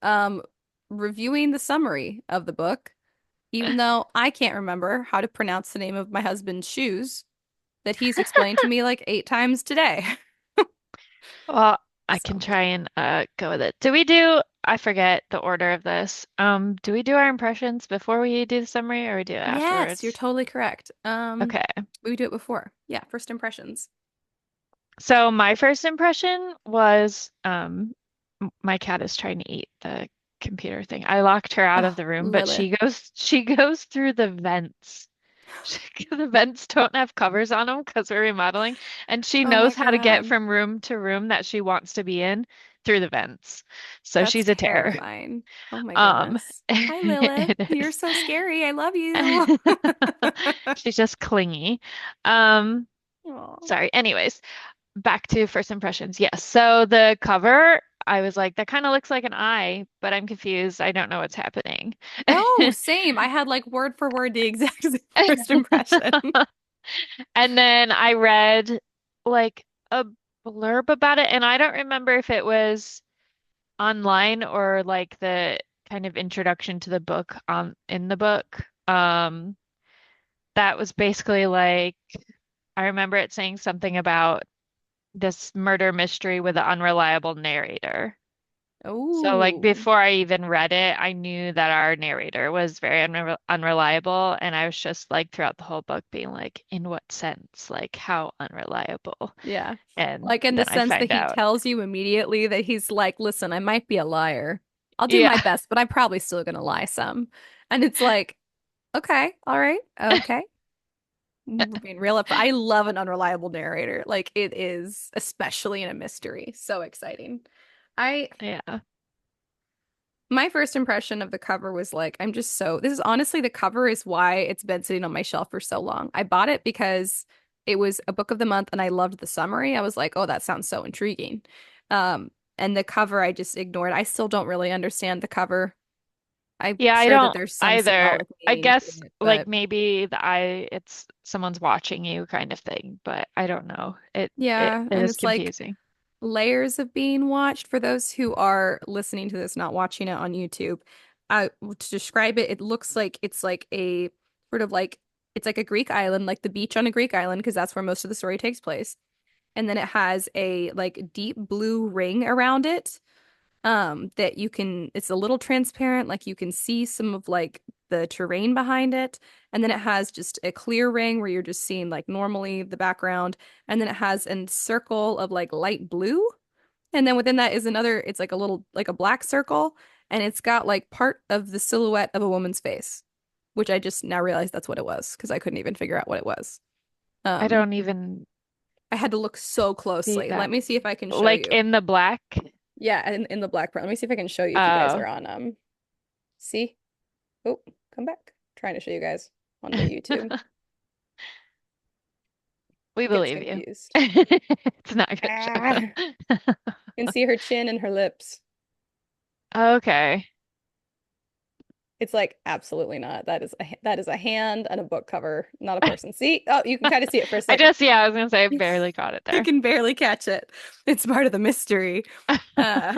um reviewing the summary of the book, even though I can't remember how to pronounce the name of my husband's shoes that he's explained to me like 8 times today. Well, I can So, try and go with it. I forget the order of this. Do we do our impressions before we do the summary or we do it yes, you're afterwards? totally correct. Okay. We do it before. Yeah, first impressions. So my first impression was my cat is trying to eat the computer thing. I locked her out of Oh, the room, but Lilith. she goes through the vents. The vents don't have covers on them because we're remodeling, and she Oh my knows how to get God. from room to room that she wants to be in through the vents. So That's she's a terror. terrifying. Oh my Um, goodness. Hi, Lilith. it You're is. so scary. I love you. She's just clingy. Um, Aw. sorry. Anyways, back to first impressions. Yes. So the cover, I was like, that kind of looks like an eye, but I'm confused. I don't know what's happening. Oh, same. I had like word for word the exact same first impression. And then I read like a blurb about it, and I don't remember if it was online or like the kind of introduction to the book in the book. That was basically like I remember it saying something about this murder mystery with an unreliable narrator. So like Oh, before I even read it, I knew that our narrator was very unreliable, and I was just like throughout the whole book being like, in what sense? Like how unreliable? yeah. And Like in the then I sense that find he out. tells you immediately that he's like, listen, I might be a liar. I'll do my Yeah. best, but I'm probably still gonna lie some. And it's like, okay, all right, okay. We're being real up. I love an unreliable narrator. Like it is, especially in a mystery, so exciting. I Yeah. My first impression of the cover was like, this is honestly the cover is why it's been sitting on my shelf for so long. I bought it because it was a book of the month and I loved the summary. I was like, oh, that sounds so intriguing. Um, and the cover I just ignored. I still don't really understand the cover. I'm Yeah, I sure that don't there's some either. symbolic I meaning to guess it, like but maybe the eye, it's someone's watching you kind of thing, but I don't know. yeah, It and is it's like confusing. layers of being watched. For those who are listening to this, not watching it on YouTube, to describe it, it looks like it's like a sort of like it's like a Greek island, like the beach on a Greek island, because that's where most of the story takes place. And then it has a like deep blue ring around it that you can it's a little transparent, like you can see some of like the terrain behind it. And then it has just a clear ring where you're just seeing like normally the background. And then it has a circle of like light blue. And then within that is another, it's like a little like a black circle, and it's got like part of the silhouette of a woman's face, which I just now realized that's what it was because I couldn't even figure out what it was. I Um, don't even I had to look so see closely. Let that. me see if I can show Like you. in the black. Yeah, in the black print. Let me see if I can show you if you guys Oh, are on see? Oh, come back. Trying to show you guys on the YouTube. we She gets believe you. confused. It's not gonna show Ah, though. you can see her chin and her lips. Okay. It's like absolutely not. That is a hand and a book cover, not a person. See? Oh, you can kind of see it for a second. Yeah, I was gonna say I barely caught it You there. can barely catch it. It's part of the mystery. Uh,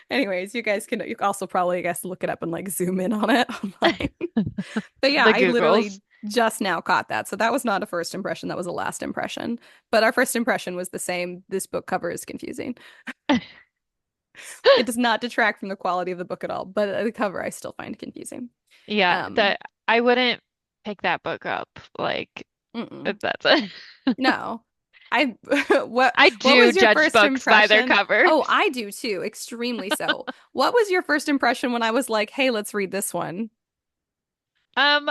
anyways, you can also probably, I guess, look it up and like zoom in on it online. But yeah, The I Googles. literally just now caught that. So that was not a first impression, that was a last impression. But our first impression was the same. This book cover is confusing. It does not detract from the quality of the book at all, but the cover I still find confusing. Yeah, Um, that I wouldn't pick that book up. Like mm-mm. if that's it. No. I I what do was your judge first books by their impression? covers. Oh, I do too, extremely so. What was your first impression when I was like, "Hey, let's read this one"? Um,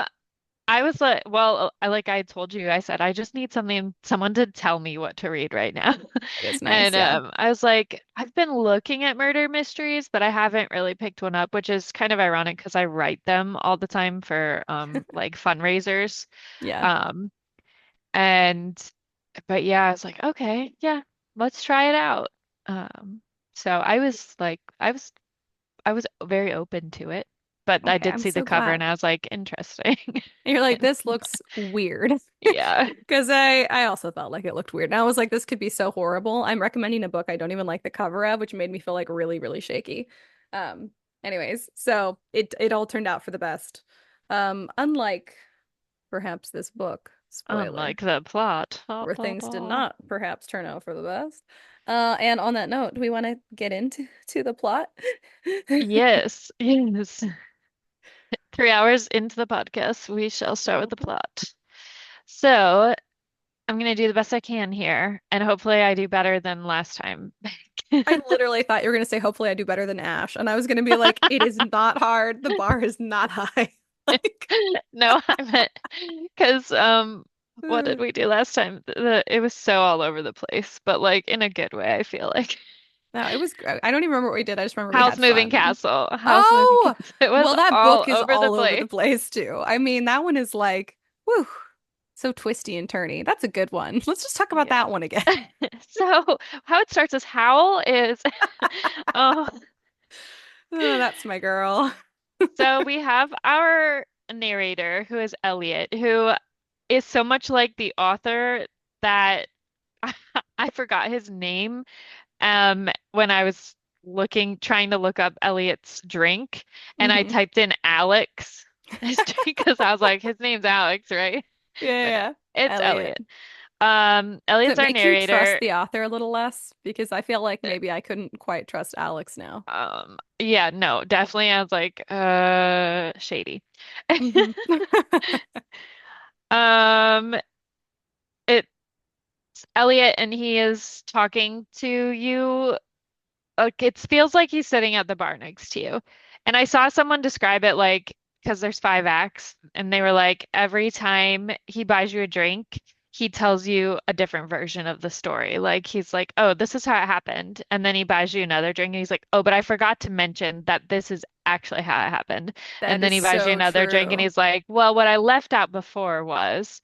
I was like, well, like I told you, I said I just need someone to tell me what to read right now. It is nice, And yeah. I was like, I've been looking at murder mysteries, but I haven't really picked one up, which is kind of ironic because I write them all the time for like fundraisers. Yeah. Um, and but yeah, I was like, okay, yeah, let's try it out. Um, so I was very open to it, but I Okay, did I'm see the so cover and glad. I was like, interesting. And you're like, And this looks weird. yeah. Because I also felt like it looked weird. And I was like, this could be so horrible. I'm recommending a book I don't even like the cover of, which made me feel like really, really shaky. Um, anyways, so it all turned out for the best. Unlike perhaps this book, spoiler, Unlike the plot. Blah, where blah, things did blah. not perhaps turn out for the best. And on that note, do we want to get into the plot? Yes, yes. 3 hours into the podcast, we shall start with the plot. So I'm gonna do the best I can here, and hopefully I do better than last time. I literally thought you were going to say, hopefully I do better than Ash. And I was going to be like, it is not hard. The bar is not high. Like, No, I meant because what did no, we do last time? It was so all over the place, but like in a good way, I feel like. it was, I don't even remember what we did. I just remember we House had Moving fun. Castle. House Moving Oh, Castle. It was well, that all book is over the all over the place. place too. I mean, that one is like, whew, so twisty and turny. That's a good one. Let's just talk about Yeah. that one again. So how it starts is Howl is oh Oh, that's my girl. so we have our narrator who is Elliot, who is so much like the author that I forgot his name when I was trying to look up Elliot's drink, and I Hmm. typed in Alex his drink because I was like, his name's Alex, right? Yeah, But no, yeah. it's Elliot. Elliot. Does Elliot's it our make you trust narrator. the author a little less? Because I feel like maybe I couldn't quite trust Alex now. Yeah, no, definitely. I was like, shady. Hmm. Um, it's Elliot, and he is talking to you. Like, it feels like he's sitting at the bar next to you. And I saw someone describe it like, because there's 5 acts, and they were like, every time he buys you a drink, he tells you a different version of the story. Like, he's like, oh, this is how it happened. And then he buys you another drink, and he's like, oh, but I forgot to mention that this is actually how it happened. That And then is he buys you so another drink, and true. he's like, well, what I left out before was,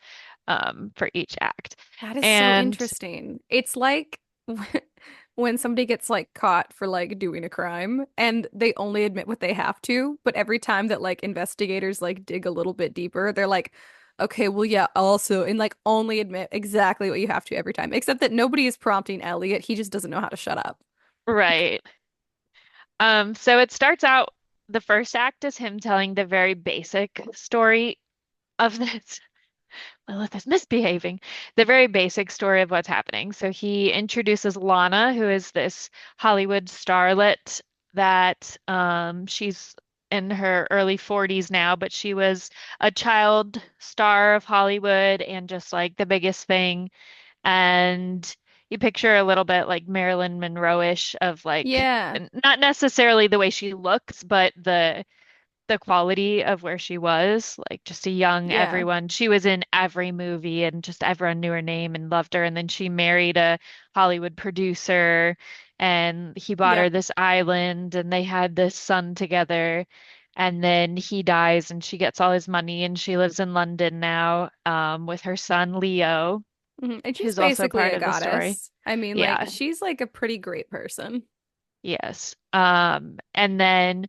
for each act. That is so And interesting. It's like when somebody gets like caught for like doing a crime and they only admit what they have to, but every time that like investigators like dig a little bit deeper, they're like, okay, well, yeah, also, and like only admit exactly what you have to every time, except that nobody is prompting Elliot. He just doesn't know how to shut up. Right. So it starts out, the first act is him telling the very basic story of this Lilith is misbehaving. The very basic story of what's happening. So he introduces Lana, who is this Hollywood starlet that she's in her early 40s now, but she was a child star of Hollywood and just like the biggest thing. And you picture a little bit like Marilyn Monroe-ish of like, Yeah, not necessarily the way she looks, but the quality of where she was, like just a young yeah, everyone. She was in every movie and just everyone knew her name and loved her. And then she married a Hollywood producer and he bought her yep. this island and they had this son together. And then he dies and she gets all his money and she lives in London now, with her son Leo, And she's who's also basically part a of the story. goddess. I mean, like, Yeah, she's like a pretty great person. yes. And then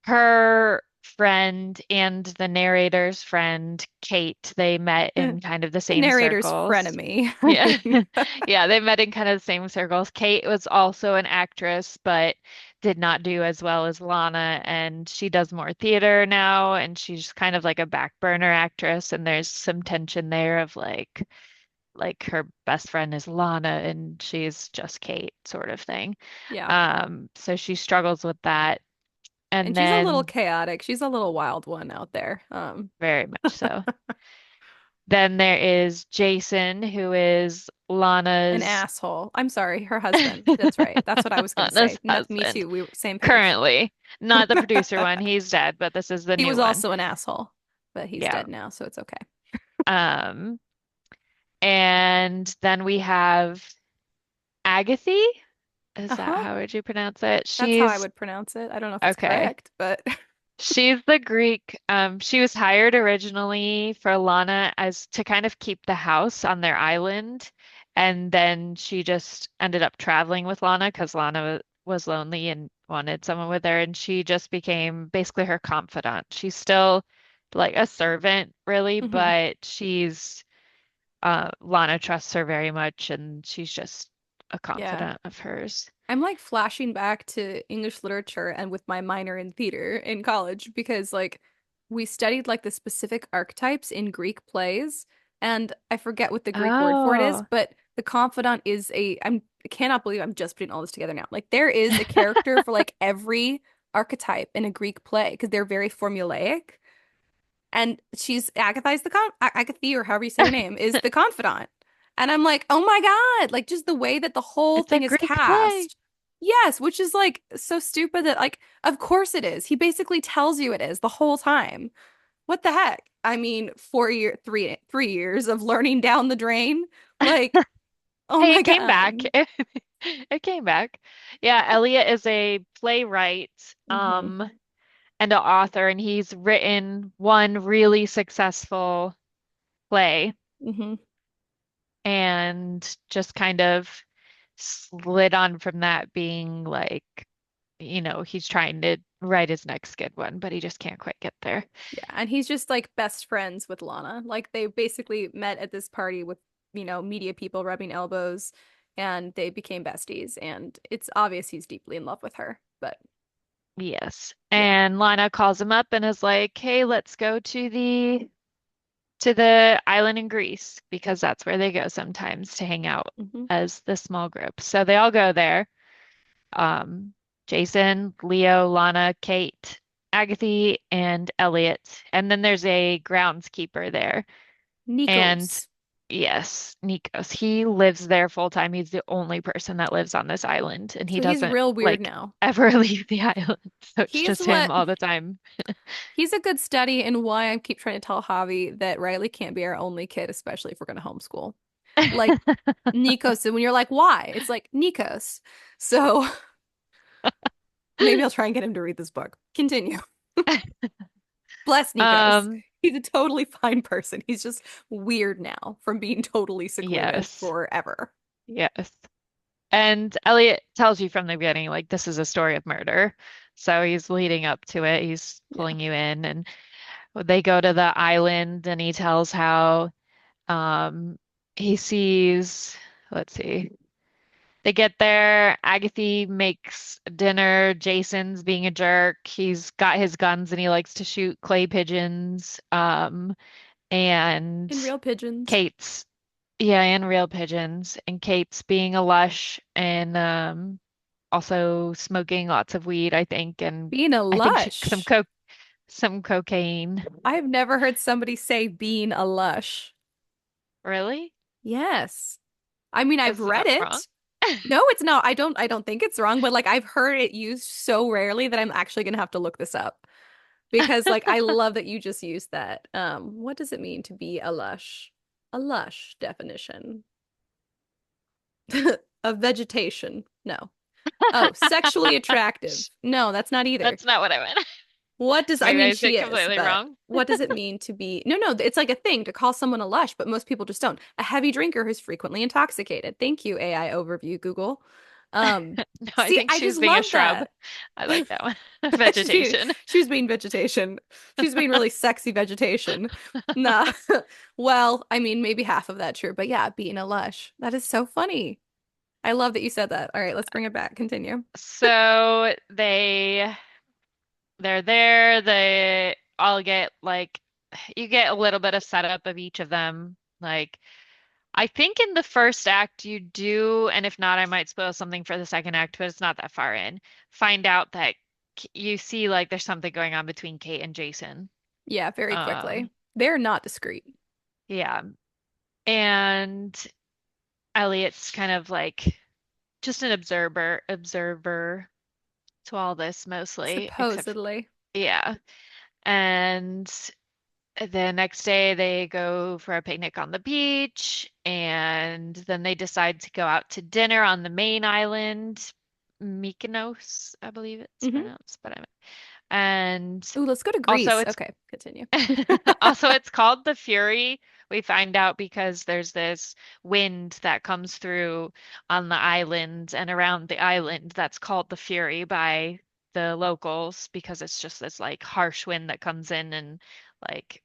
her friend and the narrator's friend, Kate, they met The in kind of the same narrator's circles. frenemy. I Yeah. mean, Yeah, they met in kind of the same circles. Kate was also an actress, but did not do as well as Lana, and she does more theater now, and she's kind of like a back burner actress, and there's some tension there of like her best friend is Lana and she's just Kate sort of thing. yeah. So she struggles with that. And And she's a little then chaotic. She's a little wild one out there. very much so. Then there is Jason, who is An Lana's asshole. I'm sorry, her husband. That's right. That's what I was gonna say. Lana's No, me husband. too. We were same page. Currently, not the producer one. He's dead, but this is the He new was one. also an asshole, but he's Yeah. dead now, so it's okay. Um, and then we have Agathy. Is that Uh-huh. how would you pronounce it? That's how I She's would pronounce it. I don't know if it's okay. correct, but She's the Greek. She was hired originally for Lana as to kind of keep the house on their island, and then she just ended up traveling with Lana because Lana was lonely and wanted someone with her, and she just became basically her confidant. She's still like a servant, really, Mhm. but she's Lana trusts her very much, and she's just a Yeah. confidant of hers. I'm like flashing back to English literature and with my minor in theater in college because like we studied like the specific archetypes in Greek plays and I forget what the Greek word for it is, Oh. but the confidant is I cannot believe I'm just putting all this together now. Like there is a character for like every archetype in a Greek play because they're very formulaic. And she's Agatha's Agatha or however you say her name is the confidant. And I'm like, oh my God, like just the way that the whole It's a thing is Greek play. cast. Yes, which is like so stupid that like of course it is. He basically tells you it is the whole time. What the heck? I mean, 4 year, 3 years of learning down the drain. Like, oh Hey, my it came God. back. It came back. Yeah, Elliot is a playwright, Hmm. and an author, and he's written one really successful play Hmm. and just kind of slid on from that being like, he's trying to write his next good one, but he just can't quite get there. Yeah, and he's just like best friends with Lana. Like they basically met at this party with, media people rubbing elbows and they became besties and it's obvious he's deeply in love with her. But Yes. yeah. And Lana calls him up and is like, "Hey, let's go to the island in Greece because that's where they go sometimes to hang out Hmm. as the small group." So they all go there. Um, Jason, Leo, Lana, Kate, Agatha, and Elliot. And then there's a groundskeeper there. And Nikos. yes, Nikos. He lives there full time. He's the only person that lives on this island, and he So he's doesn't real weird like now. ever leave the island. So it's He's just him what all the time. he's a good study in why I keep trying to tell Javi that Riley can't be our only kid, especially if we're going to homeschool. Like Nikos, and when you're like, why? It's like Nikos. So maybe I'll try and get him to read this book. Continue. Bless Nikos. Um, He's a totally fine person. He's just weird now from being totally secluded yes. forever. Yes. And Elliot tells you from the beginning, like, this is a story of murder. So he's leading up to it. He's Yeah. pulling you in. And they go to the island and he tells how um, he sees, let's see, they get there. Agatha makes dinner. Jason's being a jerk. He's got his guns and he likes to shoot clay pigeons. And In real pigeons. Kate's Yeah, and real pigeons. And Kate's being a lush and also smoking lots of weed, I think, and Being a I think lush. some cocaine. I've never heard somebody say being a lush. Really? Yes. I mean, I've Is read that wrong? it. No, it's not. I don't think it's wrong, but like I've heard it used so rarely that I'm actually gonna have to look this up because like I love that you just used that. What does it mean to be a lush? A lush definition. Of vegetation. No. Oh, sexually attractive. No, that's not either. That's not what I meant. What does, I Maybe mean, I said she is, completely but wrong. what does it mean to be? No, no, it's like a thing to call someone a lush, but most people just don't. A heavy drinker who's frequently intoxicated. Thank you, AI overview, Google. No, I See, think I she was just being a love shrub. that. I like that one. She's being, Vegetation. she's being vegetation. She's being really sexy vegetation. Nah. Well, I mean, maybe half of that true, but yeah, being a lush. That is so funny. I love that you said that. All right, let's bring it back. Continue. So they're there. They all get like you get a little bit of setup of each of them. Like I think in the first act you do, and if not, I might spoil something for the second act, but it's not that far in. Find out that you see like there's something going on between Kate and Jason. Yeah, very quickly. Um, They're not discreet. yeah. And Elliot's kind of like just an observer to all this mostly, except Supposedly. yeah. And the next day they go for a picnic on the beach, and then they decide to go out to dinner on the main island, Mykonos, I believe it's Hmm. pronounced, but and Ooh, let's go to also Greece. it's Okay, continue. also it's called the Fury. We find out because there's this wind that comes through on the island and around the island that's called the Fury by the locals because it's just this like harsh wind that comes in and like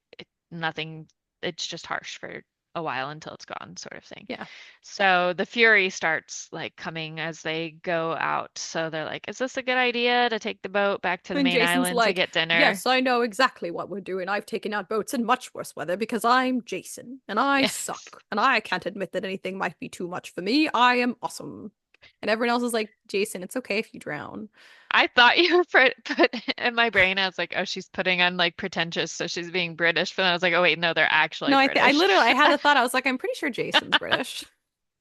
nothing, it's just harsh for a while until it's gone, sort of thing. Yeah. So the fury starts like coming as they go out. So they're like, is this a good idea to take the boat back to the And main Jason's island to like, get dinner? yes, I know exactly what we're doing. I've taken out boats in much worse weather because I'm Jason and I Yes. suck. And I can't admit that anything might be too much for me. I am awesome. And everyone else is like, Jason, it's okay if you drown. I thought you put in my brain, I was like, oh, she's putting on like pretentious, so she's being British. But then I was like, oh, wait, no, they're actually No, I British. literally I had the thought, I was like, I'm pretty sure Jason's British.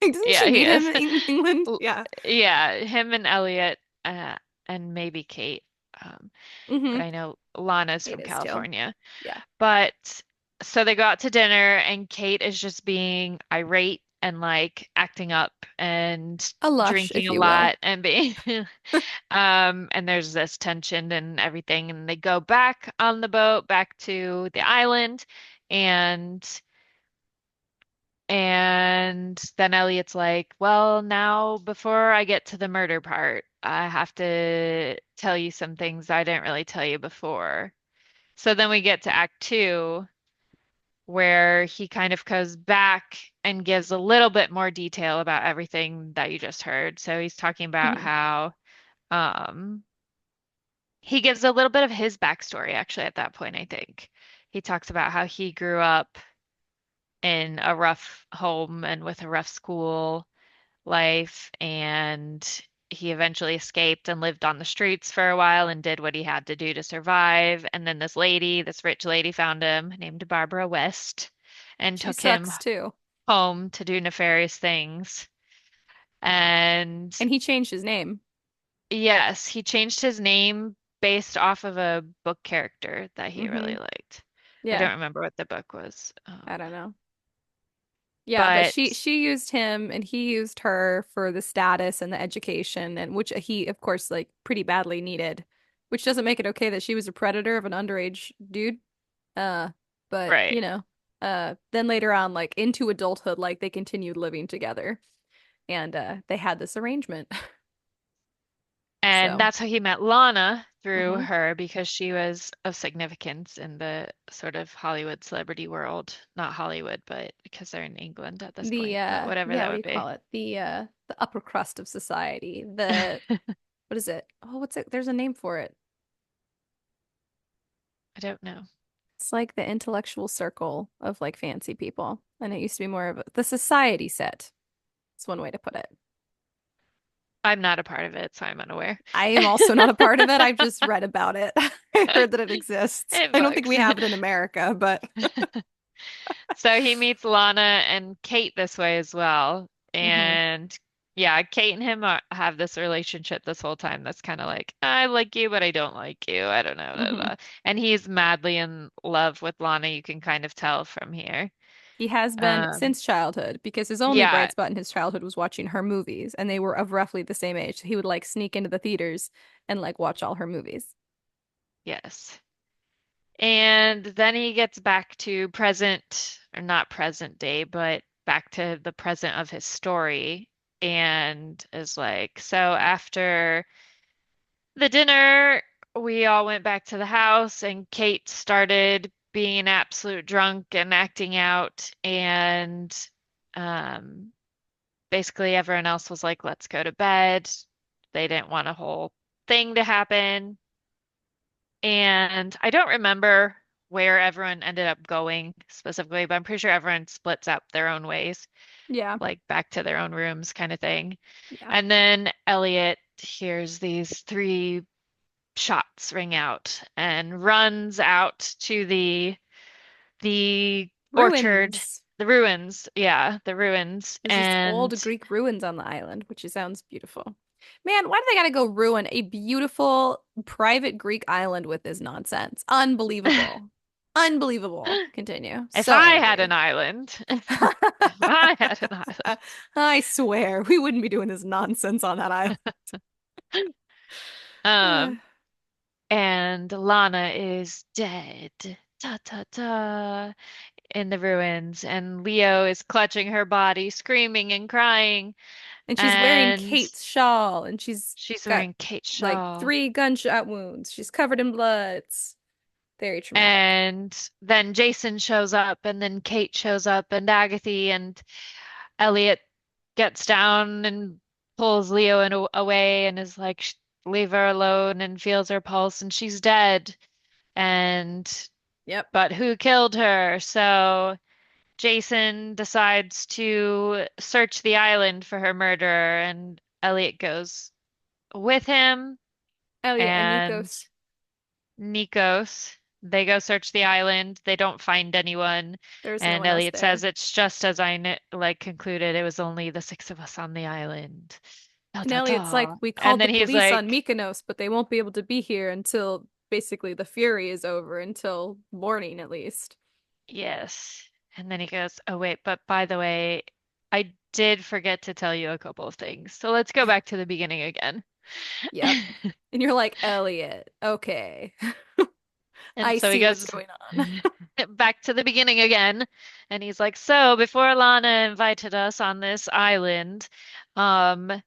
Like, didn't Yeah, she he meet him is. in England? L- Yeah. Yeah, him and Elliot, and maybe Kate. But Mm-hmm. I know Lana's It from is too. California. Yeah. But so they go out to dinner, and Kate is just being irate and like acting up and A lush, drinking if a you will. lot and being and there's this tension and everything. And they go back on the boat back to the island and then Elliot's like, well, now before I get to the murder part, I have to tell you some things I didn't really tell you before. So then we get to Act Two, where he kind of goes back and gives a little bit more detail about everything that you just heard. So he's talking about Hmm. how um, he gives a little bit of his backstory actually at that point, I think. He talks about how he grew up in a rough home and with a rough school life, and he eventually escaped and lived on the streets for a while and did what he had to do to survive. And then this rich lady, found him named Barbara West and She took him sucks too. home to do nefarious things. And And he changed his name. yes, he changed his name based off of a book character that he Hmm. really liked. I Yeah. don't remember what the book was. I don't know. Yeah, but she But she used him and he used her for the status and the education and which he of course like pretty badly needed, which doesn't make it okay that she was a predator of an underage dude. Uh, but right. then later on like into adulthood like they continued living together. and they had this arrangement. And So, that's how he met Lana through mhm. her because she was of significance in the sort of Hollywood celebrity world. Not Hollywood, but because they're in England at this The point, but whatever yeah, that what do would you be. call it? The upper crust of society. The what is it? Oh, what's it? There's a name for it. I don't know. It's like the intellectual circle of like fancy people. And it used to be more of the society set. It's one way to put it. I'm not a part of it, so I'm unaware. I am also not a part of it. I've just read about it. I heard that it exists. In I don't think we books. have it in America, but So he meets Lana and Kate this way as well. hmm And yeah, Kate and him have this relationship this whole time that's kind of like, I like you, but I don't like you. I don't know. Blah, hmm blah. And he's madly in love with Lana. You can kind of tell from here. He has been Um, since childhood because his only bright yeah, spot in his childhood was watching her movies, and they were of roughly the same age. So he would like sneak into the theaters and like watch all her movies. yes. And then he gets back to present, or not present day, but back to the present of his story and is like, so after the dinner, we all went back to the house, and Kate started being an absolute drunk and acting out. And um, basically, everyone else was like, let's go to bed. They didn't want a whole thing to happen. And I don't remember where everyone ended up going specifically, but I'm pretty sure everyone splits up their own ways, Yeah, like back to their own rooms kind of thing. yeah. And then Elliot hears these three shots ring out and runs out to the orchard, Ruins. the ruins. Yeah, the ruins. There's just And old Greek ruins on the island, which sounds beautiful. Man, why do they gotta go ruin a beautiful private Greek island with this nonsense? Unbelievable. Unbelievable. Continue. if So I had angry. an island, if I had an I swear, we wouldn't be doing this nonsense on that island. island. And Lana is dead. Ta ta ta. In the ruins, and Leo is clutching her body, screaming and crying, And she's wearing and Kate's shawl, and she's she's got wearing Kate's like shawl. 3 gunshot wounds. She's covered in blood. It's very traumatic. And then Jason shows up, and then Kate shows up, and Agatha, and Elliot gets down and pulls Leo away and is like, leave her alone, and feels her pulse, and she's dead. And Yep. but who killed her? So Jason decides to search the island for her murderer, and Elliot goes with him, Elliot and and Nikos. Nikos. They go search the island. They don't find anyone, There's no and one else Elliot says there. it's just as I like concluded. It was only the six of us on the island. Ta And ta Elliot's like, ta. we And called the then he's police on like, Mykonos, but they won't be able to be here until basically the fury is over, until morning at least. yes. And then he goes, oh wait, but by the way, I did forget to tell you a couple of things. So let's go back to the beginning again. Yep. And you're like, Elliot, okay. And I so he see what's goes going on. back to the beginning again. And he's like, so before Lana invited us on this island, um,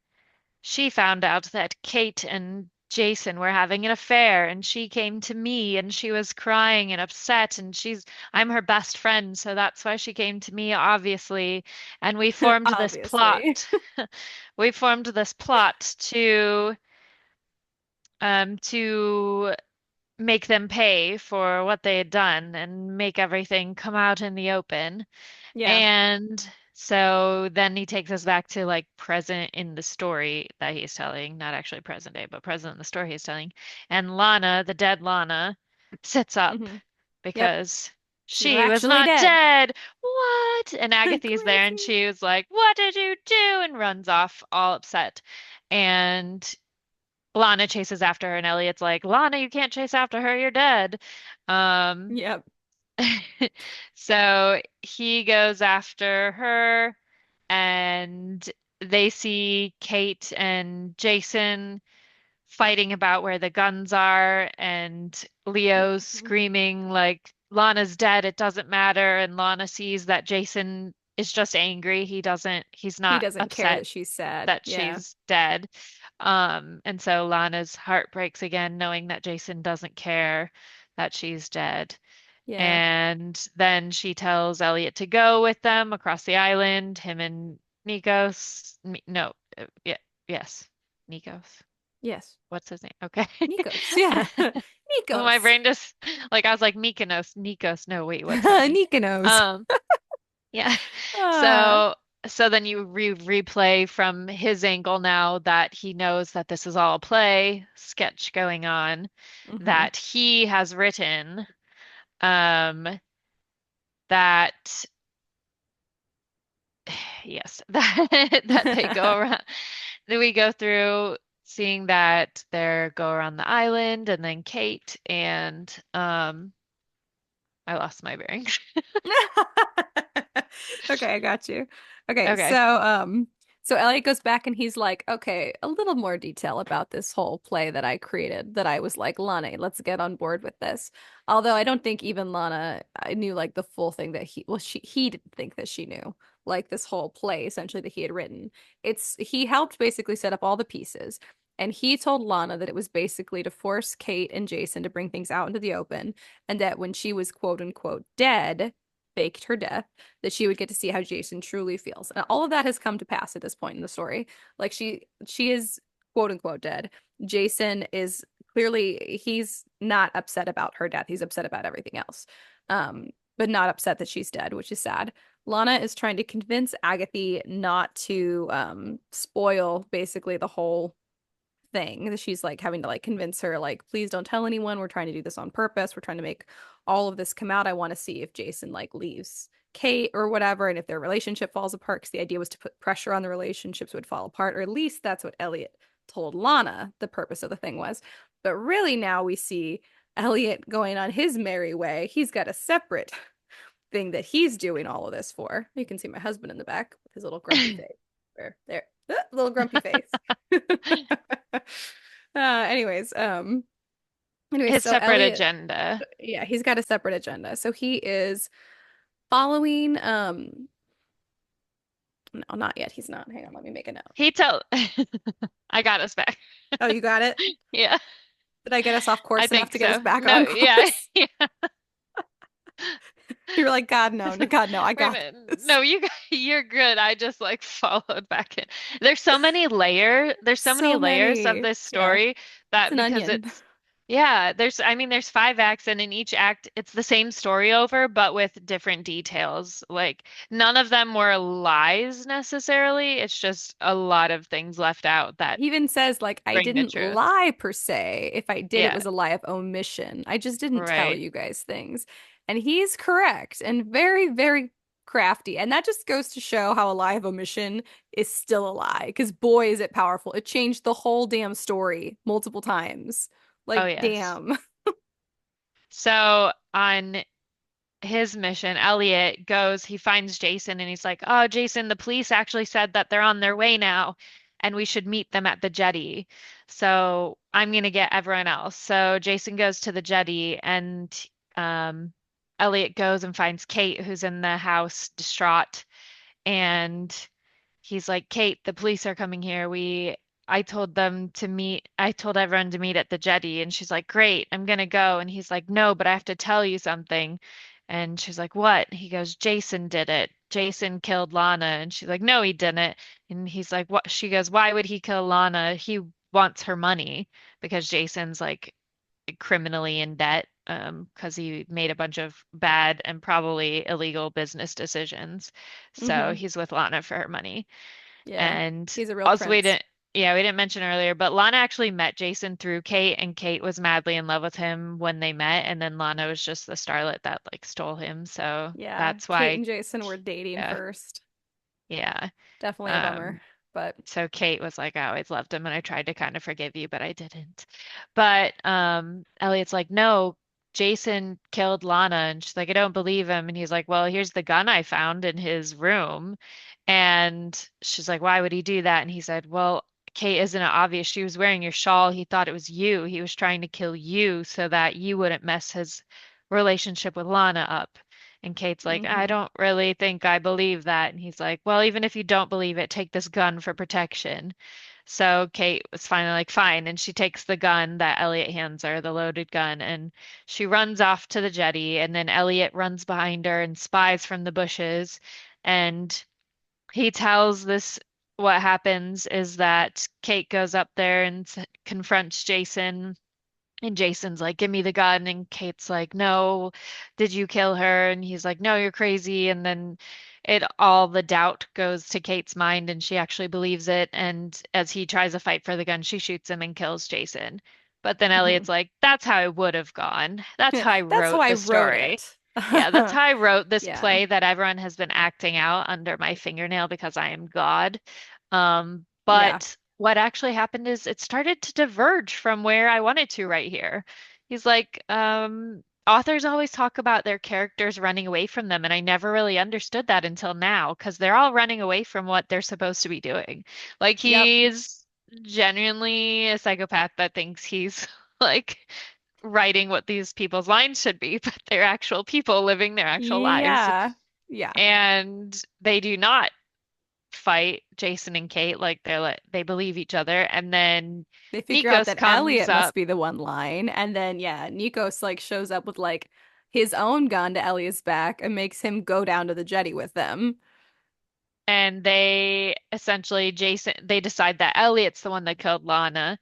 she found out that Kate and Jason were having an affair, and she came to me and she was crying and upset, and I'm her best friend, so that's why she came to me, obviously. And we formed this Obviously. plot. We formed this plot to make them pay for what they had done and make everything come out in the open. Yeah. And so then he takes us back to like present in the story that he's telling, not actually present day, but present in the story he's telling. And Lana, the dead Lana, sits up hmm Yep. because She's she was actually not dead. dead. What? And Agatha's there and Crazy. she was like, what did you do? And runs off all upset. And Lana chases after her, and Elliot's like, Lana, you can't chase after her, you're dead. Um, Yep. so he goes after her, and they see Kate and Jason fighting about where the guns are, and Leo's Mhm. screaming like, Lana's dead, it doesn't matter. And Lana sees that Jason is just angry. He's He not doesn't care upset that she's sad. that Yeah. she's dead. And so Lana's heart breaks again, knowing that Jason doesn't care that she's dead. Yeah. And then she tells Elliot to go with them across the island, him and Nikos. No, yeah, yes, Nikos. Yes. What's his name? Okay. Nikos. Yeah. My Nikos. brain just like I was like Mykonos, Nikos. No, wait, what's his name? Nikonos. Um, yeah. Ah. So then you replay from his angle now that he knows that this is all a play, sketch going on, Hmm. that he has written, that yes, that they go around. Then we go through seeing that they go around the island, and then Kate and I lost my bearings. Okay, I got you. Okay, Okay. so Elliot goes back and he's like, okay, a little more detail about this whole play that I created that I was like, Lana, let's get on board with this. Although I don't think even Lana I knew like the full thing that he didn't think that she knew. Like this whole play essentially that he had written. He helped basically set up all the pieces. And he told Lana that it was basically to force Kate and Jason to bring things out into the open, and that when she was quote unquote dead, faked her death, that she would get to see how Jason truly feels. And all of that has come to pass at this point in the story. Like she is quote unquote dead. Jason is clearly he's not upset about her death. He's upset about everything else. But not upset that she's dead, which is sad. Lana is trying to convince Agatha not to spoil basically the whole thing. She's like having to like convince her, like, please don't tell anyone. We're trying to do this on purpose. We're trying to make all of this come out. I want to see if Jason like leaves Kate or whatever, and if their relationship falls apart. Because the idea was to put pressure on the relationships would fall apart, or at least that's what Elliot told Lana the purpose of the thing was. But really now we see Elliot going on his merry way. He's got a separate thing that he's doing all of this for. You can see my husband in the back with his little grumpy face. There, little grumpy face. Anyways, His so separate Elliot, agenda. yeah, he's got a separate agenda. So he is following, no, not yet. He's not. Hang on, let me make a note. He tell I got us back. Oh, you got it? Yeah, Did I get us off I course enough think to get us so. back No, on yeah, course? yeah. You were like, God, no, no, God, no, I Wait a got minute. this. No, you're good. I just like followed back in. There's so many So layers of many. this Yeah, story it's that an because onion. it's yeah, there's 5 acts and in each act it's the same story over but with different details. Like none of them were lies necessarily. It's just a lot of things left out that He even says, like, I bring the didn't truth. lie per se. If I did, it Yeah, was a lie of omission. I just didn't tell right. you guys things. And he's correct and very, very crafty. And that just goes to show how a lie of omission is still a lie. Because boy, is it powerful. It changed the whole damn story multiple times. Oh Like, yes. damn. So on his mission, Elliot goes, he finds Jason and he's like, "Oh, Jason, the police actually said that they're on their way now and we should meet them at the jetty. So I'm gonna get everyone else." So Jason goes to the jetty and um, Elliot goes and finds Kate, who's in the house distraught. And he's like, "Kate, the police are coming here. I told everyone to meet at the jetty." And she's like, "Great, I'm gonna go." And he's like, "No, but I have to tell you something." And she's like, "What?" He goes, "Jason did it. Jason killed Lana." And she's like, "No, he didn't." And he's like, "What?" She goes, "Why would he kill Lana? He wants her money because Jason's like criminally in debt because he made a bunch of bad and probably illegal business decisions. So Hmm. he's with Lana for her money. Yeah. And He's a real also prince. we didn't mention earlier, but Lana actually met Jason through Kate, and Kate was madly in love with him when they met, and then Lana was just the starlet that like stole him. So Yeah. that's Kate why, and Jason were dating yeah, first. yeah. Definitely a bummer. Um, But so Kate was like, I always loved him and I tried to kind of forgive you, but I didn't. But Elliot's like, no, Jason killed Lana. And she's like, I don't believe him. And he's like, well, here's the gun I found in his room. And she's like, why would he do that? And he said, well, Kate, isn't it obvious? She was wearing your shawl. He thought it was you. He was trying to kill you so that you wouldn't mess his relationship with Lana up. And Kate's like, I Hmm. don't really think I believe that. And he's like, well, even if you don't believe it, take this gun for protection. So Kate was finally like, fine. And she takes the gun that Elliot hands her, the loaded gun, and she runs off to the jetty. And then Elliot runs behind her and spies from the bushes. And he tells this what happens is that Kate goes up there and confronts Jason, and Jason's like, "Give me the gun." And Kate's like, "No, did you kill her?" And he's like, "No, you're crazy." And then all the doubt goes to Kate's mind and she actually believes it. And as he tries to fight for the gun, she shoots him and kills Jason. But then Hmm. Elliot's like, "That's how it would have gone. That's how I That's how wrote I the wrote story." it. Yeah, that's how I wrote this Yeah. play that everyone has been acting out under my fingernail because I am God. Yeah. But what actually happened is it started to diverge from where I wanted to right here. He's like, authors always talk about their characters running away from them, and I never really understood that until now, because they're all running away from what they're supposed to be doing. Like Yep. he's genuinely a psychopath that thinks he's like writing what these people's lines should be, but they're actual people living their actual lives. Yeah. Yeah. And they do not fight Jason and Kate like they believe each other. And then They figure out Nikos that comes Elliot must up be the one lying, and then yeah, Nikos like shows up with like his own gun to Elliot's back and makes him go down to the jetty with them. and they essentially Jason they decide that Elliot's the one that killed Lana.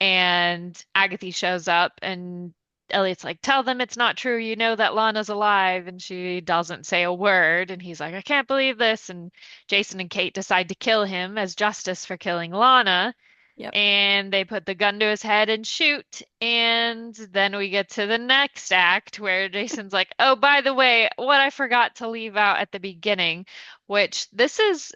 And Agatha shows up and Elliot's like, tell them it's not true. You know that Lana's alive. And she doesn't say a word. And he's like, I can't believe this. And Jason and Kate decide to kill him as justice for killing Lana. Yep. And they put the gun to his head and shoot. And then we get to the next act where Jason's like, oh, by the way, what I forgot to leave out at the beginning, which this is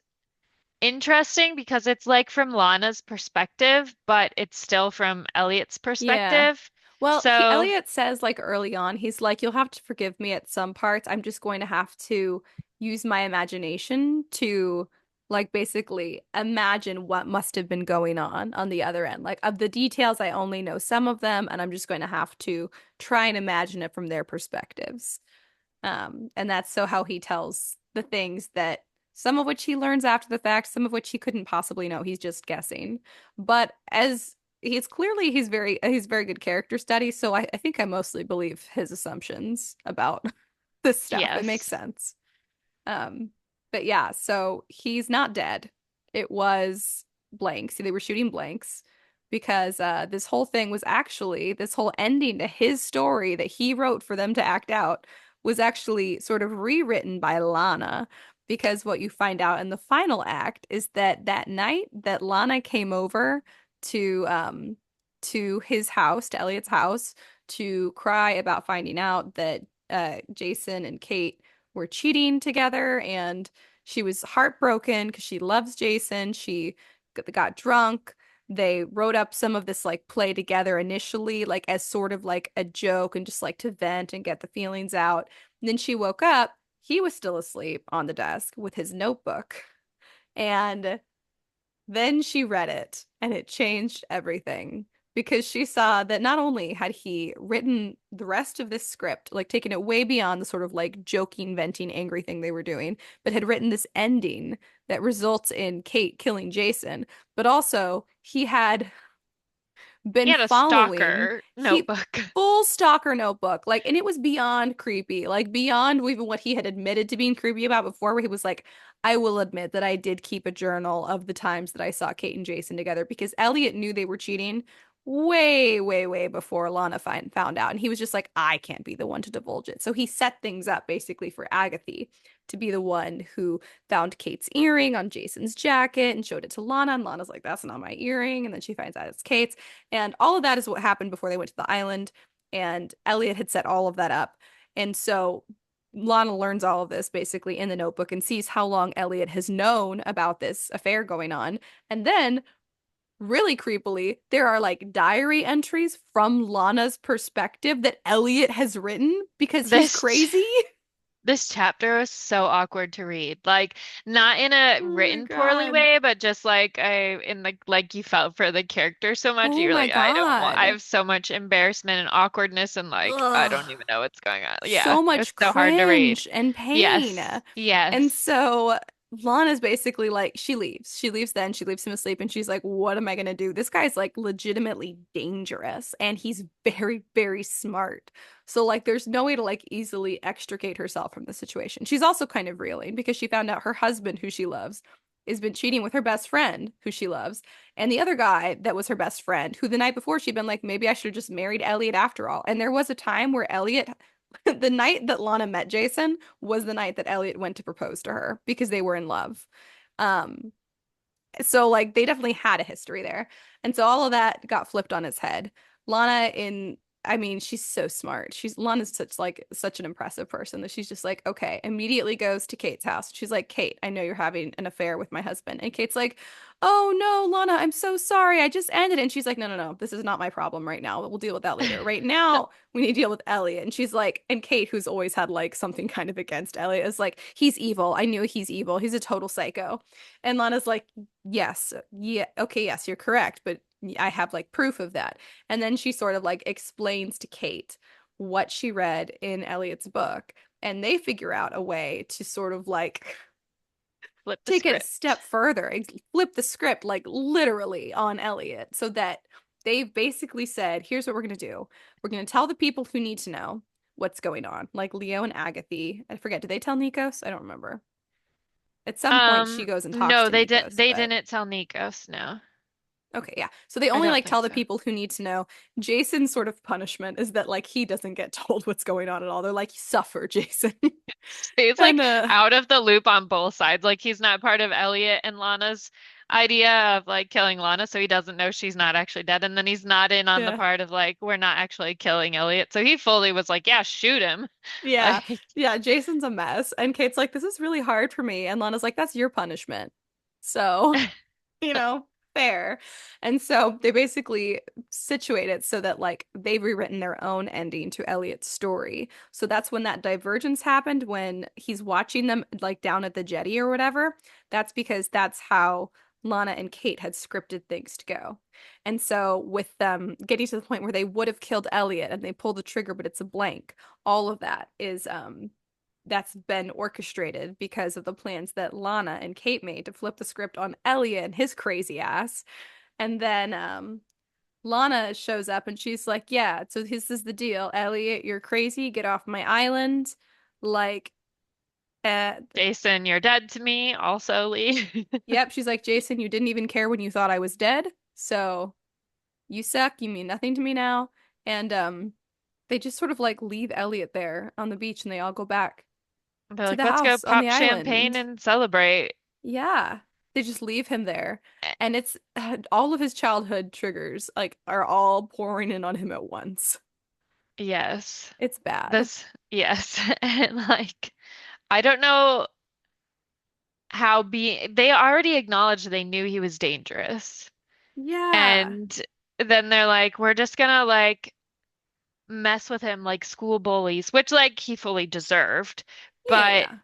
interesting because it's like from Lana's perspective, but it's still from Elliot's Yeah. perspective. Well, he So, Elliot says like early on, he's like, you'll have to forgive me at some parts. I'm just going to have to use my imagination to like basically imagine what must have been going on the other end. Like of the details, I only know some of them, and I'm just going to have to try and imagine it from their perspectives. And that's so how he tells the things that some of which he learns after the fact, some of which he couldn't possibly know. He's just guessing. But as he's clearly he's very good character study, so I think I mostly believe his assumptions about this stuff. It makes yes. sense. Um, but yeah, so he's not dead. It was blanks. They were shooting blanks because this whole thing was actually this whole ending to his story that he wrote for them to act out was actually sort of rewritten by Lana. Because what you find out in the final act is that that night that Lana came over to his house, to Elliot's house, to cry about finding out that Jason and Kate were cheating together, and she was heartbroken because she loves Jason. She got drunk. They wrote up some of this like play together initially, like as sort of like a joke and just like to vent and get the feelings out. And then she woke up. He was still asleep on the desk with his notebook. And then she read it and it changed everything because she saw that not only had he written the rest of this script, like taken it way beyond the sort of like joking, venting, angry thing they were doing, but had written this ending that results in Kate killing Jason, but also he had He been had a following stalker he notebook. full stalker notebook like, and it was beyond creepy, like beyond even what he had admitted to being creepy about before, where he was like, I will admit that I did keep a journal of the times that I saw Kate and Jason together, because Elliot knew they were cheating way before Lana found out, and he was just like, I can't be the one to divulge it. So he set things up basically for Agatha to be the one who found Kate's earring on Jason's jacket and showed it to Lana, and Lana's like, that's not my earring, and then she finds out it's Kate's. And all of that is what happened before they went to the island. And Elliot had set all of that up. And so Lana learns all of this basically in the notebook and sees how long Elliot has known about this affair going on. And then, really creepily, there are like diary entries from Lana's perspective that Elliot has written because he's This crazy. This chapter was so awkward to read. Like not in a Oh my written poorly God. way, but just like I in like you felt for the character so much. Oh You're my like, I don't want I God. have so much embarrassment and awkwardness and like I Ugh. don't even know what's going on. Yeah, So it was much so hard to read. cringe and pain. Yes. And Yes. so Lana's basically like, she leaves. She leaves then. She leaves him asleep and she's like, what am I gonna do? This guy's like legitimately dangerous and he's very, very smart. So like there's no way to like easily extricate herself from the situation. She's also kind of reeling because she found out her husband, who she loves, has been cheating with her best friend, who she loves, and the other guy that was her best friend, who the night before she'd been like, maybe I should have just married Elliot after all. And there was a time where Elliot, the night that Lana met Jason was the night that Elliot went to propose to her because they were in love. Um, so like they definitely had a history there. And so all of that got flipped on its head. Lana in I mean, she's so smart. Lana's such an impressive person that she's just like, okay, immediately goes to Kate's house. She's like, Kate, I know you're having an affair with my husband. And Kate's like, oh no, Lana, I'm so sorry. I just ended it. And she's like, no, no, no, this is not my problem right now. We'll deal with that later. Right now, we need to deal with Elliot. And she's like, and Kate, who's always had like something kind of against Elliot, is like, he's evil. I knew he's evil. He's a total psycho. And Lana's like, yes, yeah, okay, yes, you're correct, but I have like proof of that. And then she sort of like explains to Kate what she read in Elliot's book, and they figure out a way to sort of like Flip the take it a script. step further and flip the script like literally on Elliot so that they've basically said, here's what we're going to do. We're going to tell the people who need to know what's going on, like Leo and Agatha. I forget, did they tell Nikos? I don't remember. At some point, she goes and talks No, to Nikos, they but didn't tell Nikos, no. okay, yeah. So they I only don't like think tell the so. people who need to know. Jason's sort of punishment is that like he doesn't get told what's going on at all. They're like, suffer, Jason. He's And like out of the loop on both sides. Like he's not part of Elliot and Lana's idea of like killing Lana, so he doesn't know she's not actually dead. And then he's not in on the yeah. part of like we're not actually killing Elliot. So he fully was like, yeah, shoot him. Yeah. Like Yeah, Jason's a mess. And Kate's like, this is really hard for me. And Lana's like, that's your punishment. So fair. And so they basically situate it so that like they've rewritten their own ending to Elliot's story. So that's when that divergence happened when he's watching them like down at the jetty or whatever. That's because that's how Lana and Kate had scripted things to go. And so with them getting to the point where they would have killed Elliot and they pull the trigger, but it's a blank, all of that is that's been orchestrated because of the plans that Lana and Kate made to flip the script on Elliot and his crazy ass. And then Lana shows up and she's like, yeah, so this is the deal. Elliot, you're crazy. Get off my island. Like, uh, Jason, you're dead to me. Also leave. yep. She's like, Jason, you didn't even care when you thought I was dead. So you suck. You mean nothing to me now. And they just sort of like leave Elliot there on the beach and they all go back They're to like, the let's go house on the pop champagne island. and celebrate. Yeah. They just leave him there. And it's all of his childhood triggers like are all pouring in on him at once. Yes. It's bad. This, yes. And like, I don't know how they already acknowledged they knew he was dangerous. Yeah. And then they're like, we're just gonna like mess with him like school bullies, which like he fully deserved. Yeah, But yeah.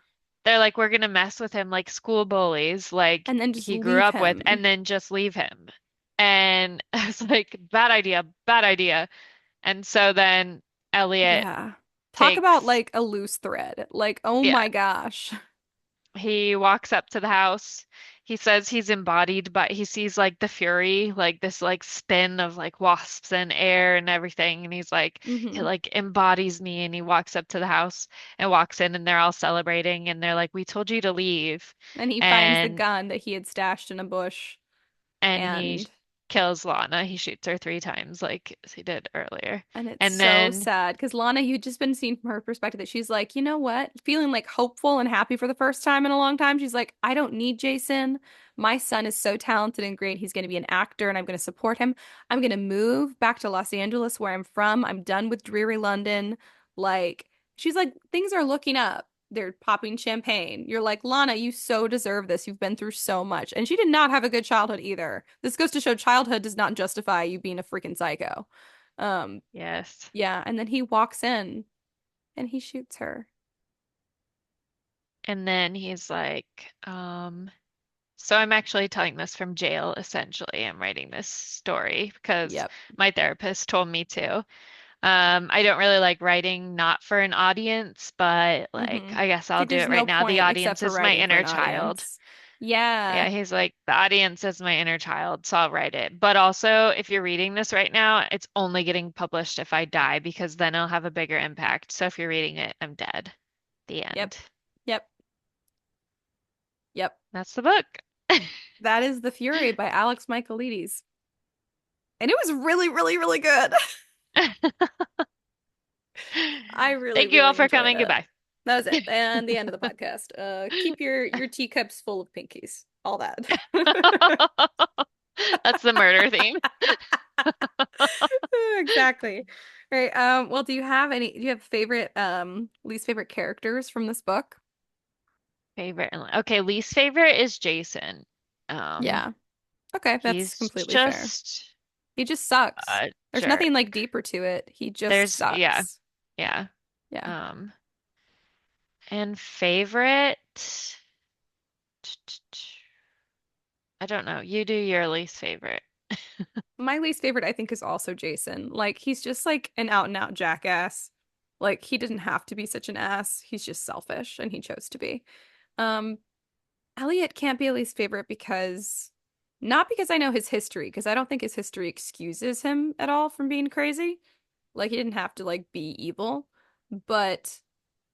they're like, we're gonna mess with him like school bullies, like And then just he grew leave up with, and him. then just leave him. And I was like, bad idea, bad idea. And so then Elliot Yeah. Talk about takes, like a loose thread. Like, oh yeah, my gosh. he walks up to the house. He says he's embodied, but he sees like the fury, like this like spin of like wasps and air and everything. And he's like, he Hmm. like embodies me. And he walks up to the house and walks in and they're all celebrating. And they're like, we told you to leave. And he finds the And gun that he had stashed in a bush. and And kills Lana. He shoots her 3 times like he did earlier. And it's And so then sad because Lana, you'd just been seeing from her perspective that she's like, you know what? Feeling like hopeful and happy for the first time in a long time. She's like, I don't need Jason. My son is so talented and great. He's going to be an actor and I'm going to support him. I'm going to move back to Los Angeles where I'm from. I'm done with dreary London. Like, she's like, things are looking up. They're popping champagne. You're like, Lana, you so deserve this. You've been through so much. And she did not have a good childhood either. This goes to show childhood does not justify you being a freaking psycho. Um, yes. yeah, and then he walks in and he shoots her. And then he's like, so I'm actually telling this from jail, essentially. I'm writing this story because Yep. my therapist told me to. I don't really like writing not for an audience, but like Mm-hmm. I guess It's I'll like do there's it right no now. The point except audience for is my writing for inner an child. audience. Yeah, Yeah. he's like, the audience is my inner child, so I'll write it. But also, if you're reading this right now, it's only getting published if I die because then it'll have a bigger impact. So if you're reading it, I'm dead. The Yep. end. Yep. Yep. That's the book. That is The Fury by Alex Michaelides. And it was really, really, really good. I really, Thank you all really for enjoyed coming. it. Goodbye. That was it. And the end of the podcast. Keep your teacups full of pinkies. All that. That's the murder theme. Exactly. All right. Well, do you have favorite least favorite characters from this book? Favorite. Okay, least favorite is Jason. Um, Yeah. Okay, that's he's completely fair. just He just sucks. a There's jerk. nothing like deeper to it. He just Yeah, sucks. yeah. Yeah. Um, and favorite, I don't know. You do your least favorite. My least favorite, I think, is also Jason. Like, he's just like an out and out jackass. Like, he didn't have to be such an ass. He's just selfish and he chose to be. Um, Elliot can't be a least favorite because not because I know his history, because I don't think his history excuses him at all from being crazy. Like he didn't have to like be evil, but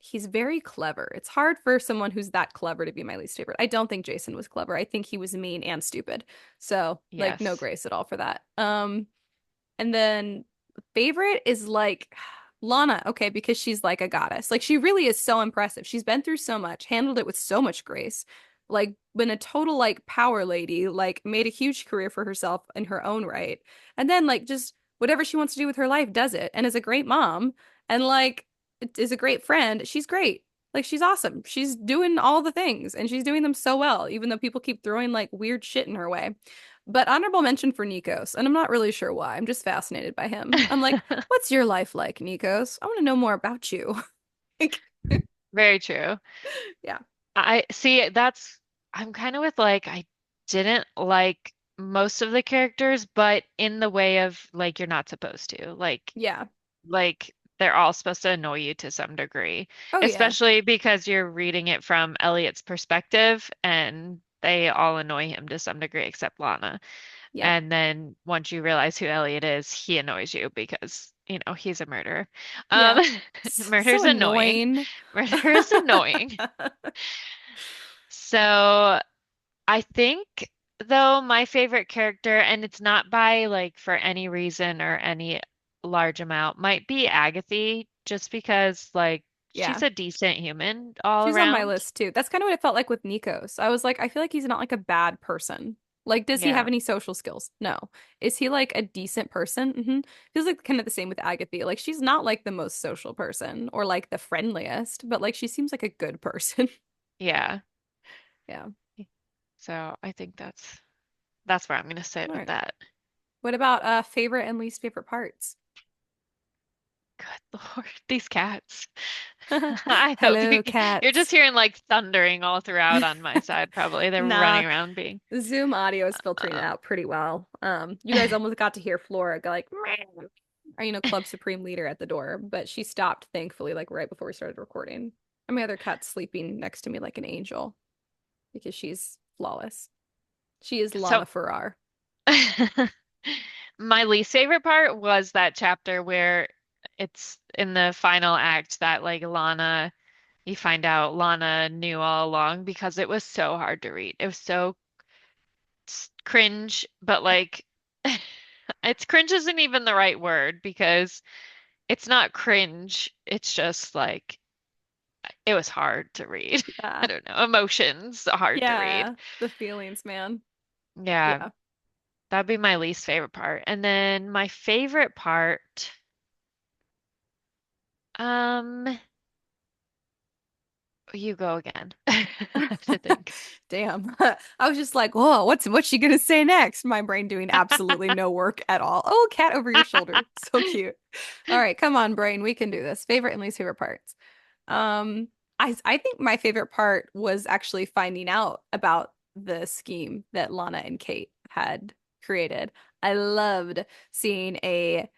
he's very clever. It's hard for someone who's that clever to be my least favorite. I don't think Jason was clever. I think he was mean and stupid. So, like no Yes. grace at all for that. And then favorite is like Lana, okay, because she's like a goddess. Like she really is so impressive. She's been through so much, handled it with so much grace. Like been a total like power lady, like made a huge career for herself in her own right. And then like just whatever she wants to do with her life does it and is a great mom and like is a great friend. She's great. Like she's awesome. She's doing all the things and she's doing them so well, even though people keep throwing like weird shit in her way. But honorable mention for Nikos, and I'm not really sure why. I'm just fascinated by him. I'm like, what's your life like, Nikos? I want to know more about you. Like, Very true. yeah, I see I'm kind of with like I didn't like most of the characters, but in the way of like you're not supposed to. yeah. Like they're all supposed to annoy you to some degree, Oh yeah, especially because you're reading it from Elliot's perspective and they all annoy him to some degree except Lana. yep, And then once you realize who Elliot is, he annoys you because, he's a murderer. Um, yeah. So murder's annoying. annoying. Murder is annoying. So I think though my favorite character, and it's not by like for any reason or any large amount, might be Agatha, just because like Yeah. she's a decent human all She's on my around. list too. That's kind of what it felt like with Nikos. I was like, I feel like he's not like a bad person. Like, does he have Yeah. any social skills? No. Is he like a decent person? Feels like kind of the same with Agatha. Like, she's not like the most social person or like the friendliest, but like she seems like a good person. Yeah. Yeah. So I think that's where I'm gonna sit All with right. that. What about favorite and least favorite parts? Good Lord, these cats. I hope Hello, you're just cats. hearing like thundering all throughout on my side, probably. They're Nah, running around being Zoom audio is filtering it um out pretty well. You guys almost got to hear Flora go like, "Meow," or Club Supreme leader at the door, but she stopped thankfully, like right before we started recording. And my other cat's sleeping next to me like an angel because she's flawless. She is so Lana Farrar. my least favorite part was that chapter where it's in the final act that like you find out Lana knew all along because it was so hard to read. It was so cringe, but like it's cringe isn't even the right word because it's not cringe. It's just like it was hard to read. I Yeah. don't know. Emotions hard to read. Yeah. The feelings, man. Yeah, Yeah. that'd be my least favorite part. And then my favorite part, um, you go again. I have to think. Damn. I was just like, whoa, what's she gonna say next? My brain doing absolutely no work at all. Oh, cat over your shoulder. So cute. All right, come on, brain. We can do this. Favorite and least favorite parts. Um, I think my favorite part was actually finding out about the scheme that Lana and Kate had created. I loved seeing a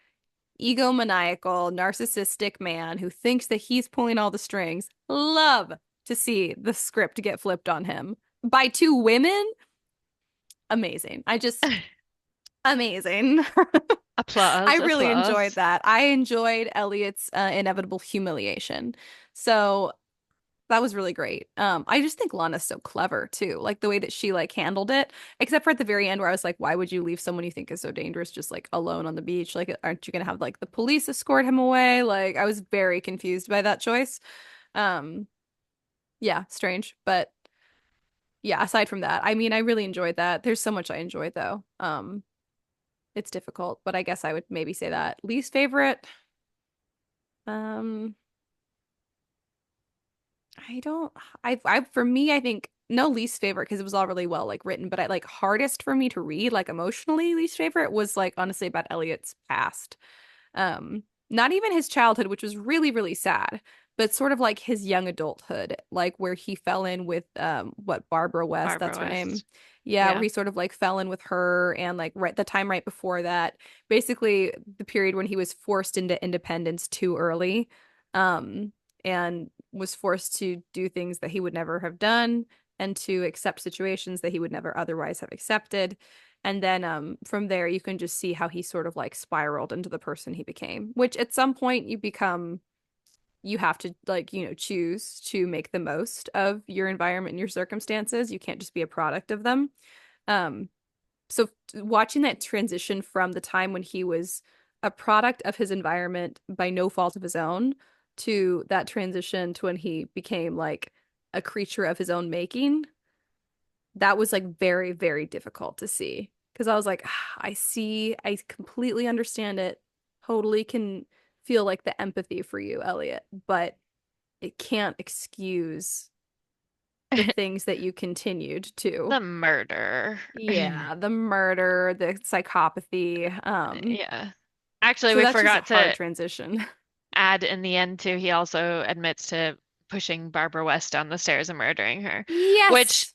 egomaniacal, narcissistic man who thinks that he's pulling all the strings. Love to see the script get flipped on him by two women. Amazing. I just amazing. I Applause, really enjoyed applause. that. I enjoyed Elliot's inevitable humiliation. So that was really great. I just think Lana's so clever too, like the way that she like handled it. Except for at the very end where I was like, why would you leave someone you think is so dangerous just like alone on the beach? Like, aren't you gonna have like the police escort him away? Like, I was very confused by that choice. Um, yeah, strange, but yeah. Aside from that, I mean, I really enjoyed that. There's so much I enjoyed though. It's difficult, but I guess I would maybe say that least favorite. Um, I don't I for me I think no least favorite because it was all really well like written, but I like hardest for me to read, like emotionally least favorite was like honestly about Elliot's past. Not even his childhood, which was really, really sad, but sort of like his young adulthood, like where he fell in with what Barbara West, Barbara that's her name. West. Yeah, where Yeah. he sort of like fell in with her and like right the time right before that, basically the period when he was forced into independence too early, um, and was forced to do things that he would never have done and to accept situations that he would never otherwise have accepted. And then from there, you can just see how he sort of like spiraled into the person he became, which at some point you become, you have to like, choose to make the most of your environment and your circumstances. You can't just be a product of them. Um, so watching that transition from the time when he was a product of his environment by no fault of his own to that transition to when he became like a creature of his own making, that was like very, very difficult to see. Because I was like, "Ah, I see, I completely understand it. Totally can feel like the empathy for you, Elliot, but it can't excuse the things that you continued to. The murder. Yeah, the murder, the psychopathy. Yeah. Actually, So we that's just a forgot hard to transition. add in the end too, he also admits to pushing Barbara West down the stairs and murdering her, which Yes.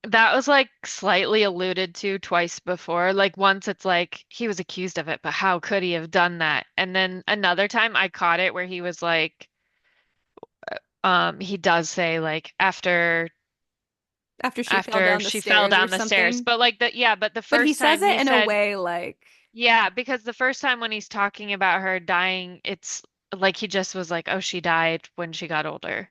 that was like slightly alluded to twice before. Like once it's like he was accused of it, but how could he have done that? And then another time I caught it where he was like, he does say like After she fell after down the she fell stairs or down the stairs. something. But like but the But he first says time it he in a said, way like, yeah, because the first time when he's talking about her dying, it's like he just was like, oh, she died when she got older.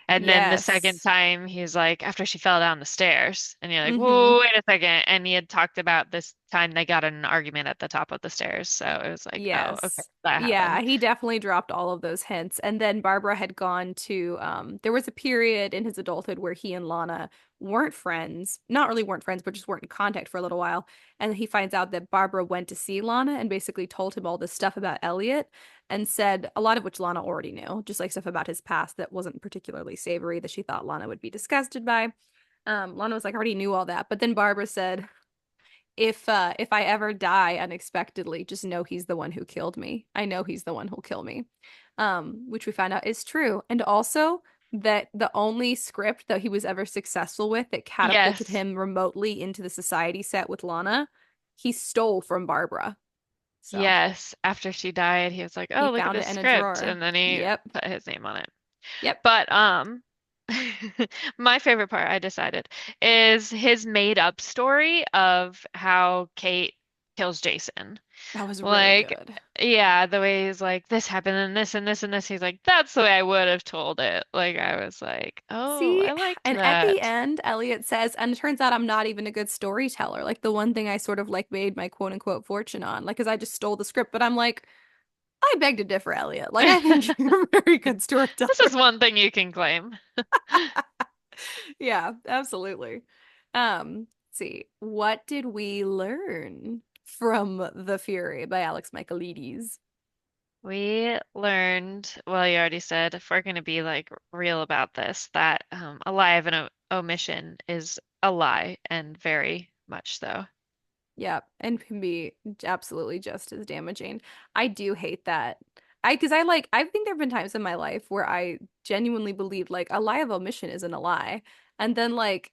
And then the second yes. time he's like, after she fell down the stairs. And you're like, Mm-hmm. whoa, wait a second. And he had talked about this time they got in an argument at the top of the stairs. So it was like, oh, okay, Yes. that Yeah, happened. he definitely dropped all of those hints. And then Barbara had gone to there was a period in his adulthood where he and Lana weren't friends. Not really weren't friends, but just weren't in contact for a little while. And he finds out that Barbara went to see Lana and basically told him all this stuff about Elliot and said a lot of which Lana already knew, just like stuff about his past that wasn't particularly savory that she thought Lana would be disgusted by. Lana was like, I already knew all that. But then Barbara said, if I ever die unexpectedly, just know he's the one who killed me. I know he's the one who'll kill me. Which we found out is true. And also that the only script that he was ever successful with that catapulted Yes. him remotely into the society set with Lana, he stole from Barbara. So Yes. After she died, he was like, he oh, look at found this it in a script. drawer. And then he Yep. put his name on it. Yep. But my favorite part, I decided, is his made up story of how Kate kills Jason. That was really Like, good. yeah, the way he's like, this happened and this and this and this. He's like, that's the way I would have told it. Like, I was like, oh, See, I liked and at the that. end, Elliot says, and it turns out I'm not even a good storyteller. Like the one thing I sort of like made my quote unquote fortune on, like, because I just stole the script, but I'm like, I beg to differ, Elliot. Like, I think you're a very good This storyteller. is one thing you can claim. Yeah, absolutely. Let's see, what did we learn from The Fury by Alex Michaelides? We learned, well, you already said, if we're going to be like real about this, that a lie of an omission is a lie and very much so. Yeah, and can be absolutely just as damaging. I do hate that. I think there have been times in my life where I genuinely believed like a lie of omission isn't a lie. And then like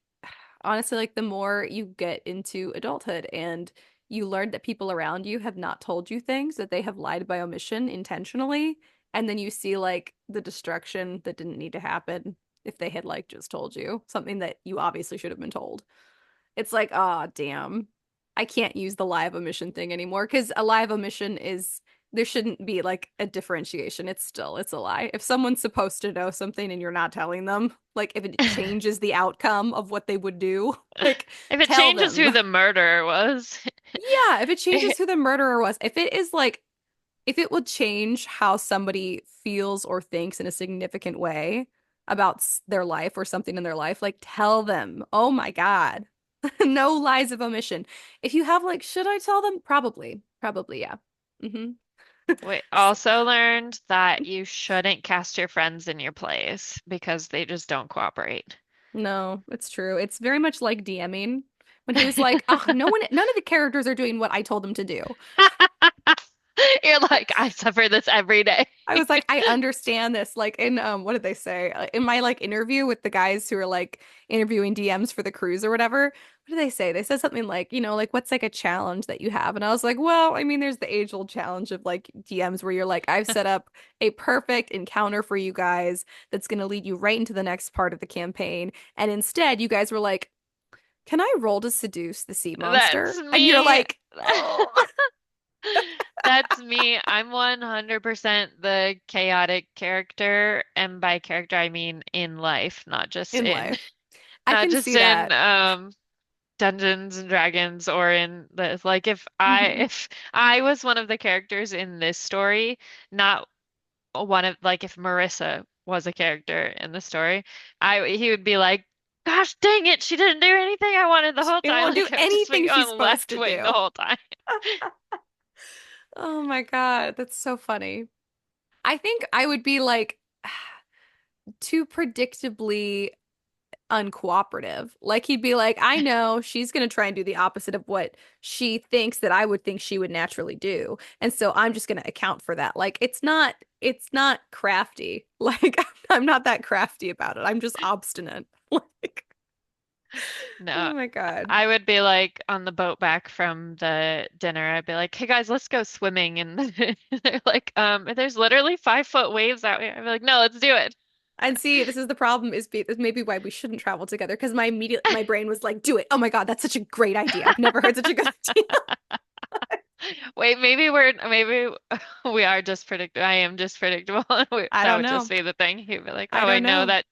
honestly, like the more you get into adulthood and you learn that people around you have not told you things, that they have lied by omission intentionally, and then you see like the destruction that didn't need to happen if they had like just told you something that you obviously should have been told. It's like, oh, damn. I can't use the live omission thing anymore because a live omission is there shouldn't be like a differentiation. It's a lie. If someone's supposed to know something and you're not telling them, like if it changes the outcome of what they would do, like If it tell changes who them. the murderer was. Yeah, if it changes who the murderer was, if it is like if it would change how somebody feels or thinks in a significant way about their life or something in their life, like tell them. Oh my God. No lies of omission. If you have like, should I tell them? Probably. Probably, yeah. hmm We also learned that you shouldn't cast your friends in your plays because they just don't cooperate. No, it's true. It's very much like DMing when he was like, oh, none of the characters are doing what I told them to do. You're like, I suffer this every day. I was like, I understand this. Like in what did they say? In my like interview with the guys who are like interviewing DMs for the cruise or whatever, what did they say? They said something like, like what's like a challenge that you have? And I was like, well, I mean, there's the age-old challenge of like DMs where you're like, I've set up a perfect encounter for you guys that's gonna lead you right into the next part of the campaign. And instead, you guys were like, can I roll to seduce the sea That's monster? And you're me. like, oh, That's me. I'm 100% the chaotic character, and by character I mean in life, not just in in life. I not can just see in that. Dungeons and Dragons or in this. Like hmm if I was one of the characters in this story, not one of like if Marissa was a character in the story, I he would be like, "Gosh dang it, she didn't do anything I wanted the whole It time." won't do Like I've just been anything she's going supposed left to wing the do. whole time. Oh my God, that's so funny. I think I would be like too predictably uncooperative. Like he'd be like, I know she's gonna try and do the opposite of what she thinks that I would think she would naturally do. And so I'm just gonna account for that. Like it's not crafty. Like I'm not that crafty about it. I'm just obstinate. Like, No, oh my God. I would be like on the boat back from the dinner. I'd be like, "Hey guys, let's go swimming." And they're like, there's literally 5 foot waves out here." I'd be like, "No, let's do it." And see, this is the problem is maybe why we shouldn't travel together because my brain was like, do it. Oh my God, that's such a great idea. I've never heard such a good idea. Wait, maybe we are just predictable. I am just predictable. I That don't would just know. be the thing. He'd be like, I "Oh, I don't know know. that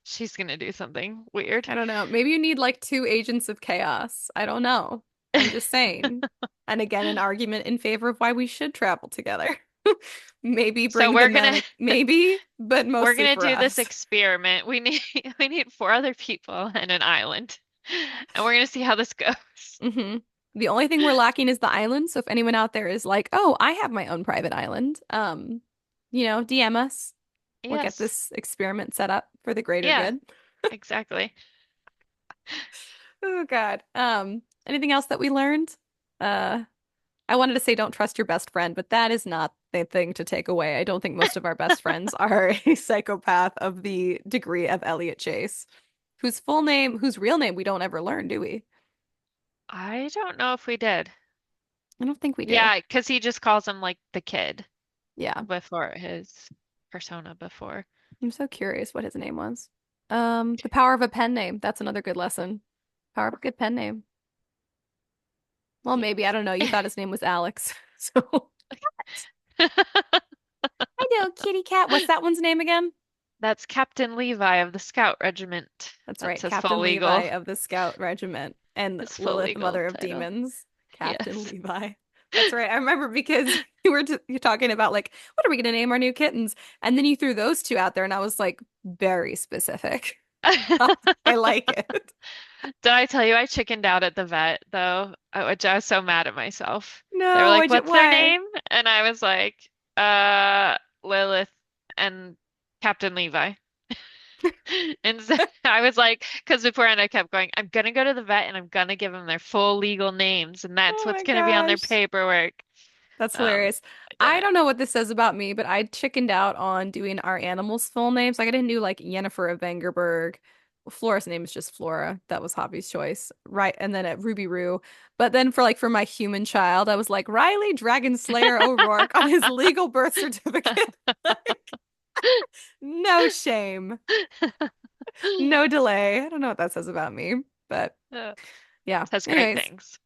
she's gonna do something weird." I don't know. Maybe you need like two agents of chaos. I don't know. I'm just saying. And again, an argument in favor of why we should travel together. Maybe So bring the manic, maybe, but we're mostly gonna for do this us. experiment. We need we need 4 other people and an island, and we're gonna see how this goes. hmm The only thing we're lacking is the island. So if anyone out there is like, "Oh, I have my own private island," DM us. We'll get Yes. this experiment set up for the greater Yeah, good. exactly. Oh God. Anything else that we learned? Uh, I wanted to say don't trust your best friend, but that is not the thing to take away. I don't think most of our best friends are a psychopath of the degree of Elliot Chase, whose real name we don't ever learn, do we? I don't know if we did. I don't think we do. Yeah, because he just calls him like the kid Yeah. before his persona before. I'm so curious what his name was. The power of a pen name. That's another good lesson. Power of a good pen name. Well, maybe. I Yes. don't know. You thought his name was Alex. So I know, kitty cat. What's that one's name again? That's Captain Levi of the Scout Regiment. That's That's right, his full Captain Levi legal, of the Scout Regiment and his full Lilith, legal Mother of title. Demons. Captain Yes. Levi. That's right. I remember because you talking about like, what are we gonna name our new kittens? And then you threw those two out there, and I was like, very specific. I like it. Did I tell you I chickened out at the vet though? Which I was so mad at myself. They were No, like, "What's their why? name?" And I was like, Lilith and Captain Levi." And so I was like, because beforehand I kept going, "I'm gonna go to the vet and I'm gonna give them their full legal names, and that's Oh what's my gonna be on their gosh. paperwork." That's Um, hilarious. I uh, don't know what this says about me, but I chickened out on doing our animals' full names. Like I didn't do like Yennefer of Vengerberg. Flora's name is just Flora. That was Hobby's choice. Right. And then at Ruby Roo. But then for my human child, I was like Riley Dragonslayer O'Rourke on his legal birth certificate. Like, no shame. No delay. I don't know what that says about me, but uh, yeah. says great Anyways, things.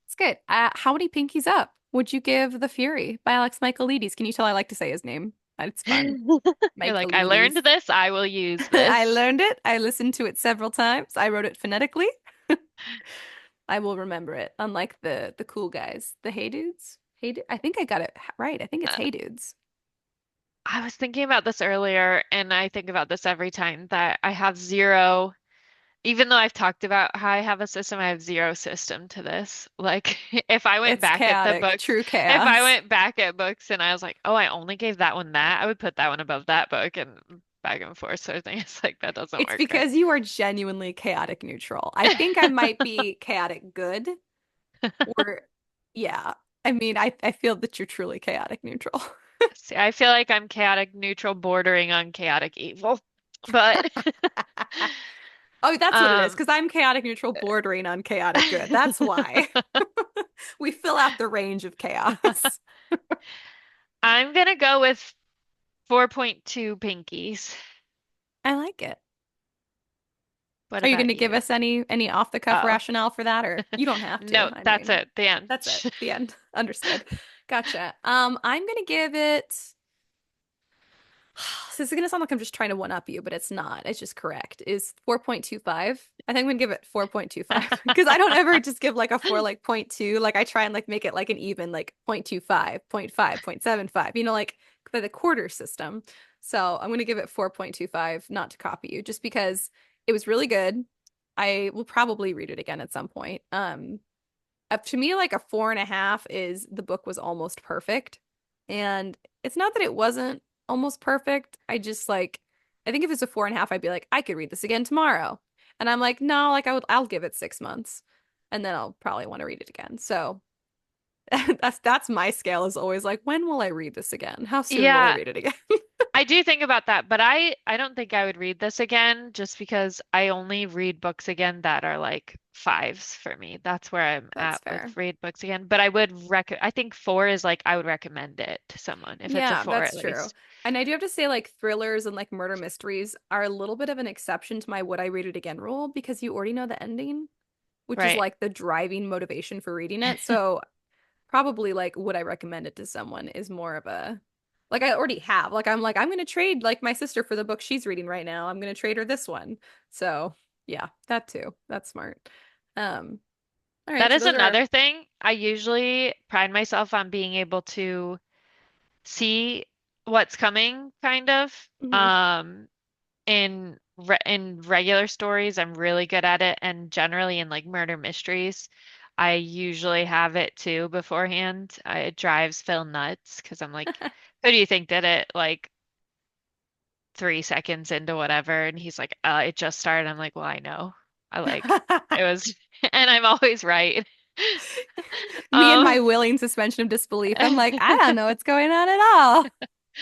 it's good. How many pinkies up would you give The Fury by Alex Michaelides? Can you tell I like to say his name? It's fun. You're like, I learned Michaelides. this, I will use I this. learned it. I listened to it several times. I wrote it phonetically. I will remember it. Unlike the cool guys, the Hey Dudes. I think I got it right. I think it's Uh, Hey Dudes. I was thinking about this earlier, and I think about this every time that I have zero, even though I've talked about how I have a system, I have zero system to this. Like, if I went It's back at the chaotic, books, true if I chaos. went back at books and I was like, oh, I only gave that one that, I would put that one above that book and back and forth sort of thing. It's like, that doesn't It's work right. because you are genuinely chaotic neutral. I think I might be chaotic good, or yeah. I mean, I feel that you're truly chaotic neutral. See, I feel like I'm chaotic neutral bordering on chaotic evil. But Oh, that's what it is, um because I'm chaotic neutral bordering on chaotic good. That's why. We fill out the range of chaos. I'm gonna go with 4.2 pinkies. I like it. What Are you going about to give you? us any off the cuff Oh, rationale for that, or you don't have to? no, I that's mean, it. The end. that's it. The end. Understood. Gotcha. I'm gonna give it. This is gonna sound like I'm just trying to one up you, but it's not. It's just correct. Is 4.25. I think I'm gonna give it 4.25 because I don't ever just give like a 4 like point 0.2. Like I try and like make it like an even like 0.25, 0.5, 0.75, like the quarter system. So I'm gonna give it 4.25, not to copy you, just because it was really good. I will probably read it again at some point. Up to me, like a 4.5 is the book was almost perfect. And it's not that it wasn't almost perfect. I think if it's a 4.5, I'd be like, I could read this again tomorrow. And I'm like, no, like I'll give it 6 months and then I'll probably want to read it again. So that's my scale is always like, when will I read this again? How soon will I Yeah, read it again? I do think about that, but I don't think I would read this again just because I only read books again that are like fives for me. That's where I'm That's at with fair. read books again. But I think four is like I would recommend it to someone if it's a Yeah, four that's at true. least. And I do have to say, like, thrillers and like murder mysteries are a little bit of an exception to my would I read it again rule because you already know the ending, which is Right. like the driving motivation for reading it. So probably like would I recommend it to someone is more of a like I already have. Like I'm gonna trade like my sister for the book she's reading right now. I'm gonna trade her this one. So yeah, that too. That's smart. Um, all That right, so is those are our another thing. I usually pride myself on being able to see what's coming, kind of. mhm. In regular stories, I'm really good at it, and generally in like murder mysteries, I usually have it too beforehand. It drives Phil nuts because I'm like, who do you think did it? Like 3 seconds into whatever, and he's like, it just started. I'm like, well, I know. I like it was, and I'm always right. Me and my Um, willing suspension of disbelief. I'm like, I don't know what's going on at all.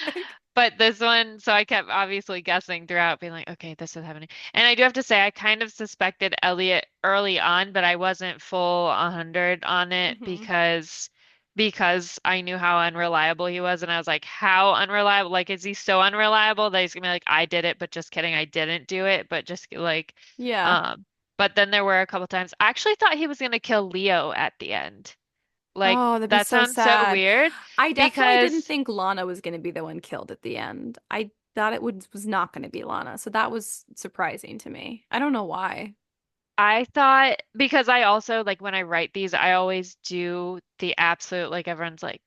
Like, But this one, so I kept obviously guessing throughout, being like, okay, this is happening. And I do have to say, I kind of suspected Elliot early on, but I wasn't full 100 on it mhm. because I knew how unreliable he was, and I was like, how unreliable? Like, is he so unreliable that he's gonna be like, I did it, but just kidding, I didn't do it, but just like, Yeah. um. But then there were a couple times I actually thought he was gonna kill Leo at the end. Like, Oh, that'd be that so sounds so sad. weird I definitely didn't because think Lana was going to be the one killed at the end. I thought it was not going to be Lana, so that was surprising to me. I don't know why. I thought because I also like when I write these, I always do the absolute, like everyone's like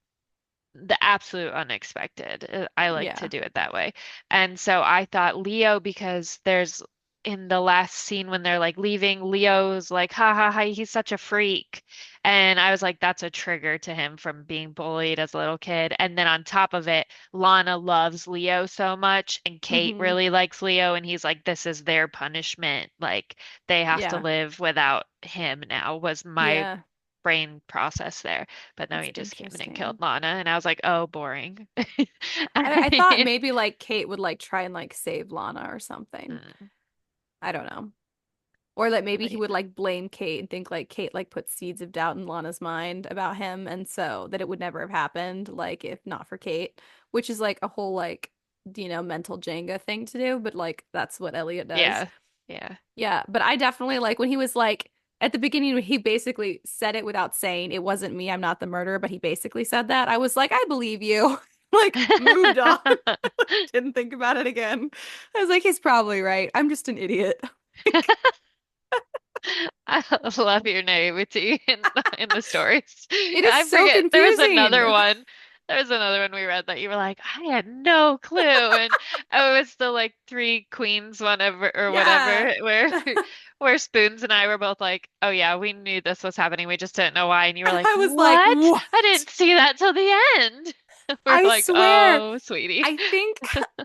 the absolute unexpected. I like to Yeah. do it that way. And so I thought Leo, because there's in the last scene when they're like leaving, Leo's like, ha ha ha, he's such a freak. And I was like, that's a trigger to him from being bullied as a little kid. And then on top of it, Lana loves Leo so much, and Kate Hmm. really likes Leo. And he's like, this is their punishment. Like, they have to Yeah. live without him now, was my Yeah. brain process there. But no, That's he just came in and killed interesting. Lana, and I was like, oh, boring. I thought maybe like Kate would like try and like save Lana or something. Mm, I don't know. Or that maybe but he yeah. would like blame Kate and think like Kate like put seeds of doubt in Lana's mind about him, and so that it would never have happened, like if not for Kate, which is like a whole like, mental Jenga thing to do, but like that's what Elliot does. Yeah. Yeah. Yeah, but I definitely like when he was like at the beginning, he basically said it without saying it wasn't me, I'm not the murderer, but he basically said that. I was like, I believe you. Like moved on. Didn't think about it again. I was like, he's probably right. I'm just an idiot. I love your naivety in the stories. It is I so forget there was another confusing. one. There was another one we read that you were like, I had no clue, and oh, it was the like three queens one or Yeah. whatever, where Spoons and I were both like, oh yeah, we knew this was happening, we just didn't know why, and you were like, I was like, what? what? I didn't see that till the end. We're I like, swear. oh, sweetie. I think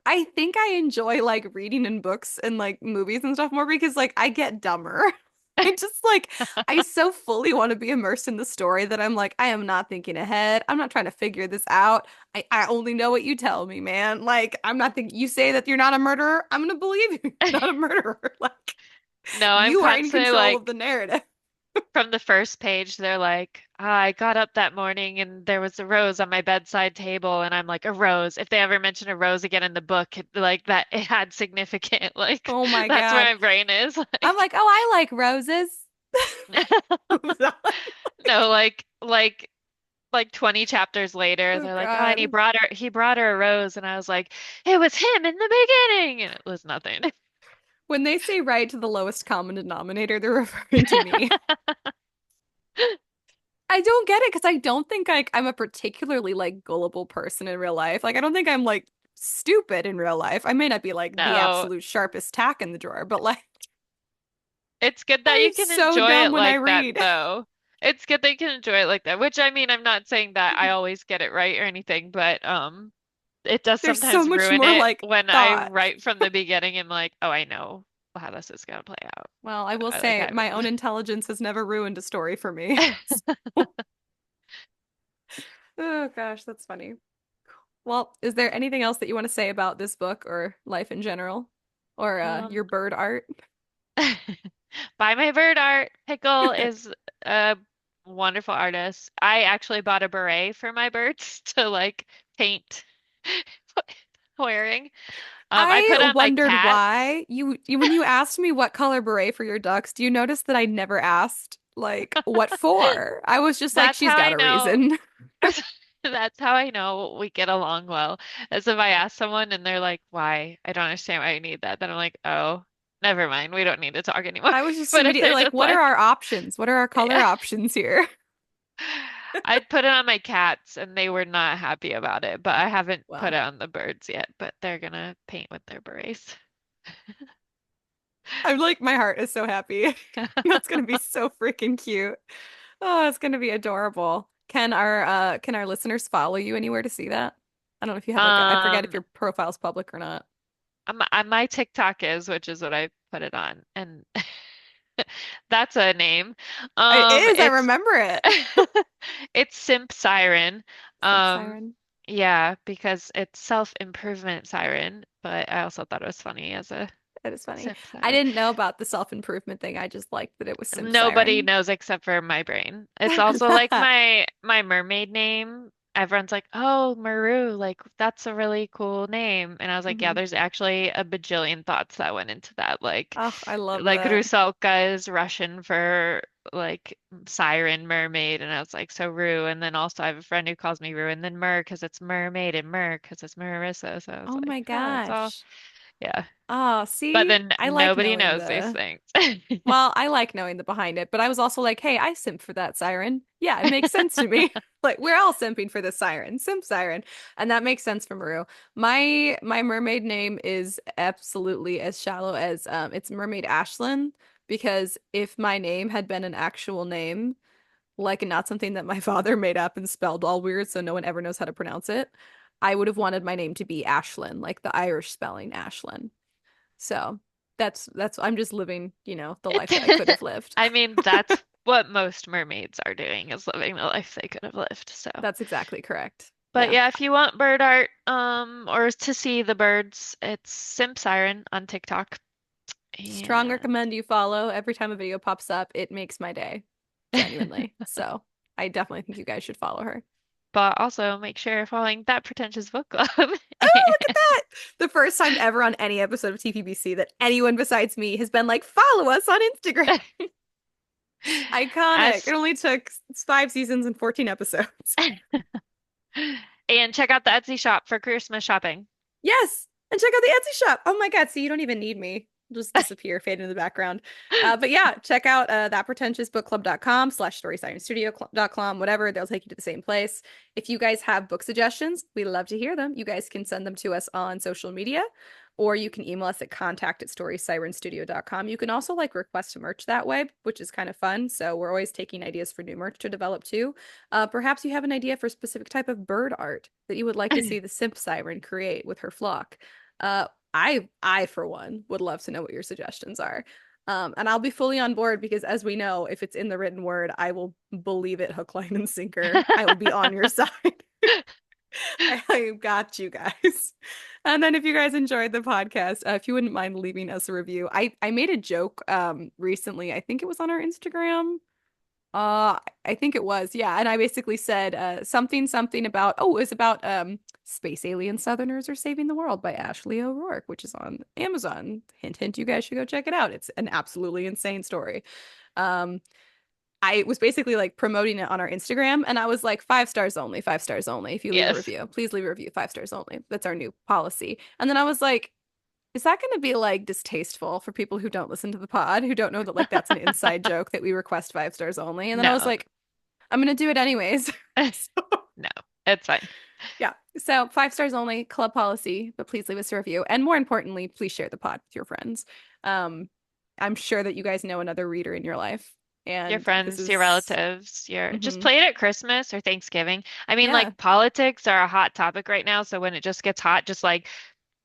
I think I enjoy like reading in books and like movies and stuff more because like I get dumber. I just like I so fully want to be immersed in the story that I'm like I am not thinking ahead. I'm not trying to figure this out. I only know what you tell me, man. Like I'm not thinking you say that you're not a murderer. I'm gonna believe you're not a murderer. Like No, I'm you are in constantly control of like, the narrative. from the first page, they're like, I got up that morning and there was a rose on my bedside table. And I'm like, a rose. If they ever mention a rose again in the book, like that, it had significant. Like, Oh my that's where God. my brain is. I'm Like, like, "Oh, I like roses." no, like 20 chapters later, Oh they're like, oh, and God. he brought her a rose. And I was like, it was him in the beginning. And it was nothing. When they say right to the lowest common denominator, they're referring to me. I don't get it because I don't think like I'm a particularly like gullible person in real life. Like I don't think I'm like stupid in real life. I may not be like the No, absolute sharpest tack in the drawer, but like it's good that I'm you can so enjoy dumb it when I like that, read. though. It's good that you can enjoy it like that, which I mean, I'm not saying that I always get it right or anything, but it does There's so sometimes much ruin more it like when I thought. write from the beginning and like, oh, I know how this is gonna play out. Well, I will I like say I my own intelligence has never ruined a story for me. Oh gosh, that's funny. Well, is there anything else that you want to say about this book or life in general? Or um your bird art? buy my bird art. Pickle is a wonderful artist. I actually bought a beret for my birds to like paint wearing. I I put on my wondered cats. why you when you asked me what color beret for your ducks, do you notice that I never asked like what for? I was just like, That's she's how got I a know. reason. That's how I know we get along well. As if I ask someone and they're like, "Why? I don't understand why you need that." Then I'm like, "Oh, never mind. We don't need to talk anymore." I was just But if immediately they're like, just what are like, our options? What are our color yeah. options here? I'd put it on my cats and they were not happy about it, but I haven't put Well, it on the birds yet, but they're gonna paint with their berets. I'm like, my heart is so happy. That's gonna be so freaking cute. Oh, it's gonna be adorable. Can our listeners follow you anywhere to see that? I don't know if you have like I forget if Um, your profile's public or not. my TikTok is, which is what I put it on, and that's a name. It is, I It's remember it. it's Simp Siren. Simp Um, Siren. yeah, because it's self-improvement siren, but I also thought it was funny as a That is funny. simp I siren. didn't know about the self-improvement thing. I just liked that it was Simp Nobody Siren. knows except for my brain. It's also like my mermaid name. Everyone's like, "Oh, Maru, like that's a really cool name." And I was like, "Yeah, Hmm. there's actually a bajillion thoughts that went into that. Oh, I love Like that. Rusalka is Russian for like siren, mermaid." And I was like, "So Ru." And then also I have a friend who calls me Ru, and then Mer because it's mermaid, and Mer because it's Marissa. So I was Oh like, my "Oh, it's all gosh. yeah." Oh, But see, then I like nobody knowing knows these the things. well, I like knowing the behind it, but I was also like, hey, I simp for that siren. Yeah, it makes sense to me. Like we're all simping for this siren, simp siren, and that makes sense for Maru. My mermaid name is absolutely as shallow as it's Mermaid Ashlyn because if my name had been an actual name, like not something that my father made up and spelled all weird so no one ever knows how to pronounce it, I would have wanted my name to be Ashlyn, like the Irish spelling Ashlyn. So that's I'm just living, the life that I could It, have lived. I mean, that's what most mermaids are doing is living the life they could have lived. So, That's exactly correct. but Yeah. yeah, if you want bird art, or to see the birds, it's Simp Siren on TikTok. Strong And recommend you follow. Every time a video pops up, it makes my day, genuinely. So I definitely think you guys should follow her. but also make sure you're following That Pretentious Book Club. Oh, look at that. The first time ever on any episode of TPBC that anyone besides me has been like, follow us on Instagram. Iconic. It As only took 5 seasons and 14 episodes. and check out the Etsy shop for Christmas shopping. Yes. And check out the Etsy shop. Oh my God. See, you don't even need me. I'll just disappear, fade into the background. But yeah, check out thatpretentiousbookclub.com/storysciencestudio.com, whatever. They'll take you to the same place. If you guys have book suggestions, we love to hear them. You guys can send them to us on social media, or you can email us at contact@storysirenstudio.com. You can also like request merch that way, which is kind of fun. So we're always taking ideas for new merch to develop too. Perhaps you have an idea for a specific type of bird art that you would like to see the simp siren create with her flock. Uh, I for one would love to know what your suggestions are. And I'll be fully on board because as we know, if it's in the written word, I will believe it hook, line, and sinker. I will be on your side. I got you guys. And then if you guys enjoyed the podcast, if you wouldn't mind leaving us a review. I made a joke recently. I think it was on our Instagram. I think it was, yeah. And I basically said something about it was about Space Alien Southerners Are Saving the World by Ashley O'Rourke, which is on Amazon. Hint, hint, you guys should go check it out. It's an absolutely insane story. Um, I was basically like promoting it on our Instagram, and I was like, 5 stars only, 5 stars only. If you leave a Yes. review, please leave a review, 5 stars only. That's our new policy. And then I was like, is that going to be like distasteful for people who don't listen to the pod, who don't know that like that's an inside joke that we request 5 stars only? And then I was No. like, I'm going to do it anyways. So, No, it's fine. yeah. So 5 stars only, club policy, but please leave us a review. And more importantly, please share the pod with your friends. Um, I'm sure that you guys know another reader in your life. Your And this friends, your is, relatives, your just mhm. play it at Christmas or Thanksgiving. I mean, Yeah. like politics are a hot topic right now, so when it just gets hot, just like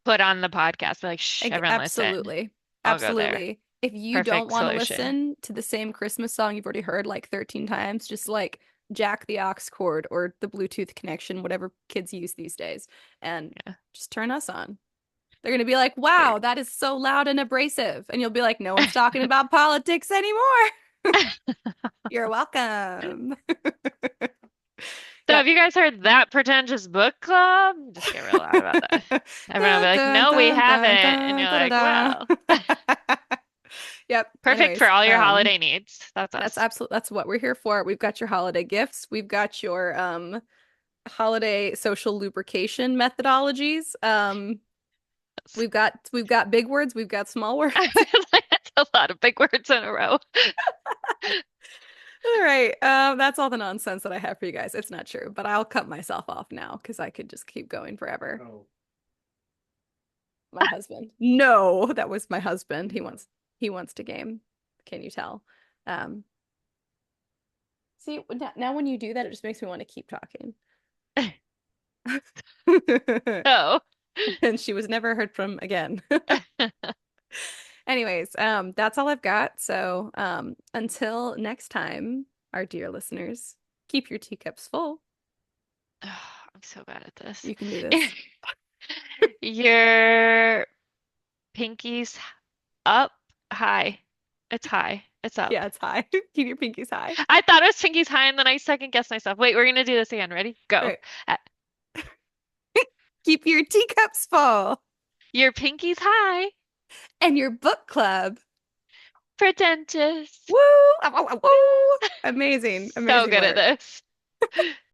put on the podcast, be like, shh, everyone listen. Absolutely. I'll go there. Absolutely. If you don't Perfect want to solution. listen to the same Christmas song you've already heard like 13 times, just like jack the aux cord or the Bluetooth connection, whatever kids use these days, and Yeah. just turn us on. They're going to be like, wow, that is so loud and abrasive. And you'll be like, no one's talking about politics anymore. You're welcome. So Yep. have you guys heard That Pretentious Book Club? Just get real loud about that. Everyone will be Dun, like, dun, no, we dun, haven't. dun, And dun, you're da, like, da, well, da. Yep. perfect for Anyways, all your holiday needs. That's us. that's what we're here for. We've got your holiday gifts. We've got your holiday social lubrication methodologies. We've got big words, we've got small words. That's a lot of big words in a row. All right. That's all the nonsense that I have for you guys. It's not true, but I'll cut myself off now because I could just keep going forever. Oh. My husband. No, that was my husband. He wants to game. Can you tell? Um, see, now when you do that, it just makes me want to keep talking. Oh. And she was never heard from again. Anyways, that's all I've got. So, until next time, our dear listeners, keep your teacups full. Oh, I'm so bad at this. You can do this. Your pinky's up high. It's high. It's up. Yeah, it's high. Keep your pinkies high. I thought it was pinky's high and then I second guessed myself. Wait, we're gonna do this again. Ready? All Go. right. Uh, Keep your teacups full Your pinky's high. and your book club. Pretentious. Woo! Woo! Amazing, So amazing good at work. this.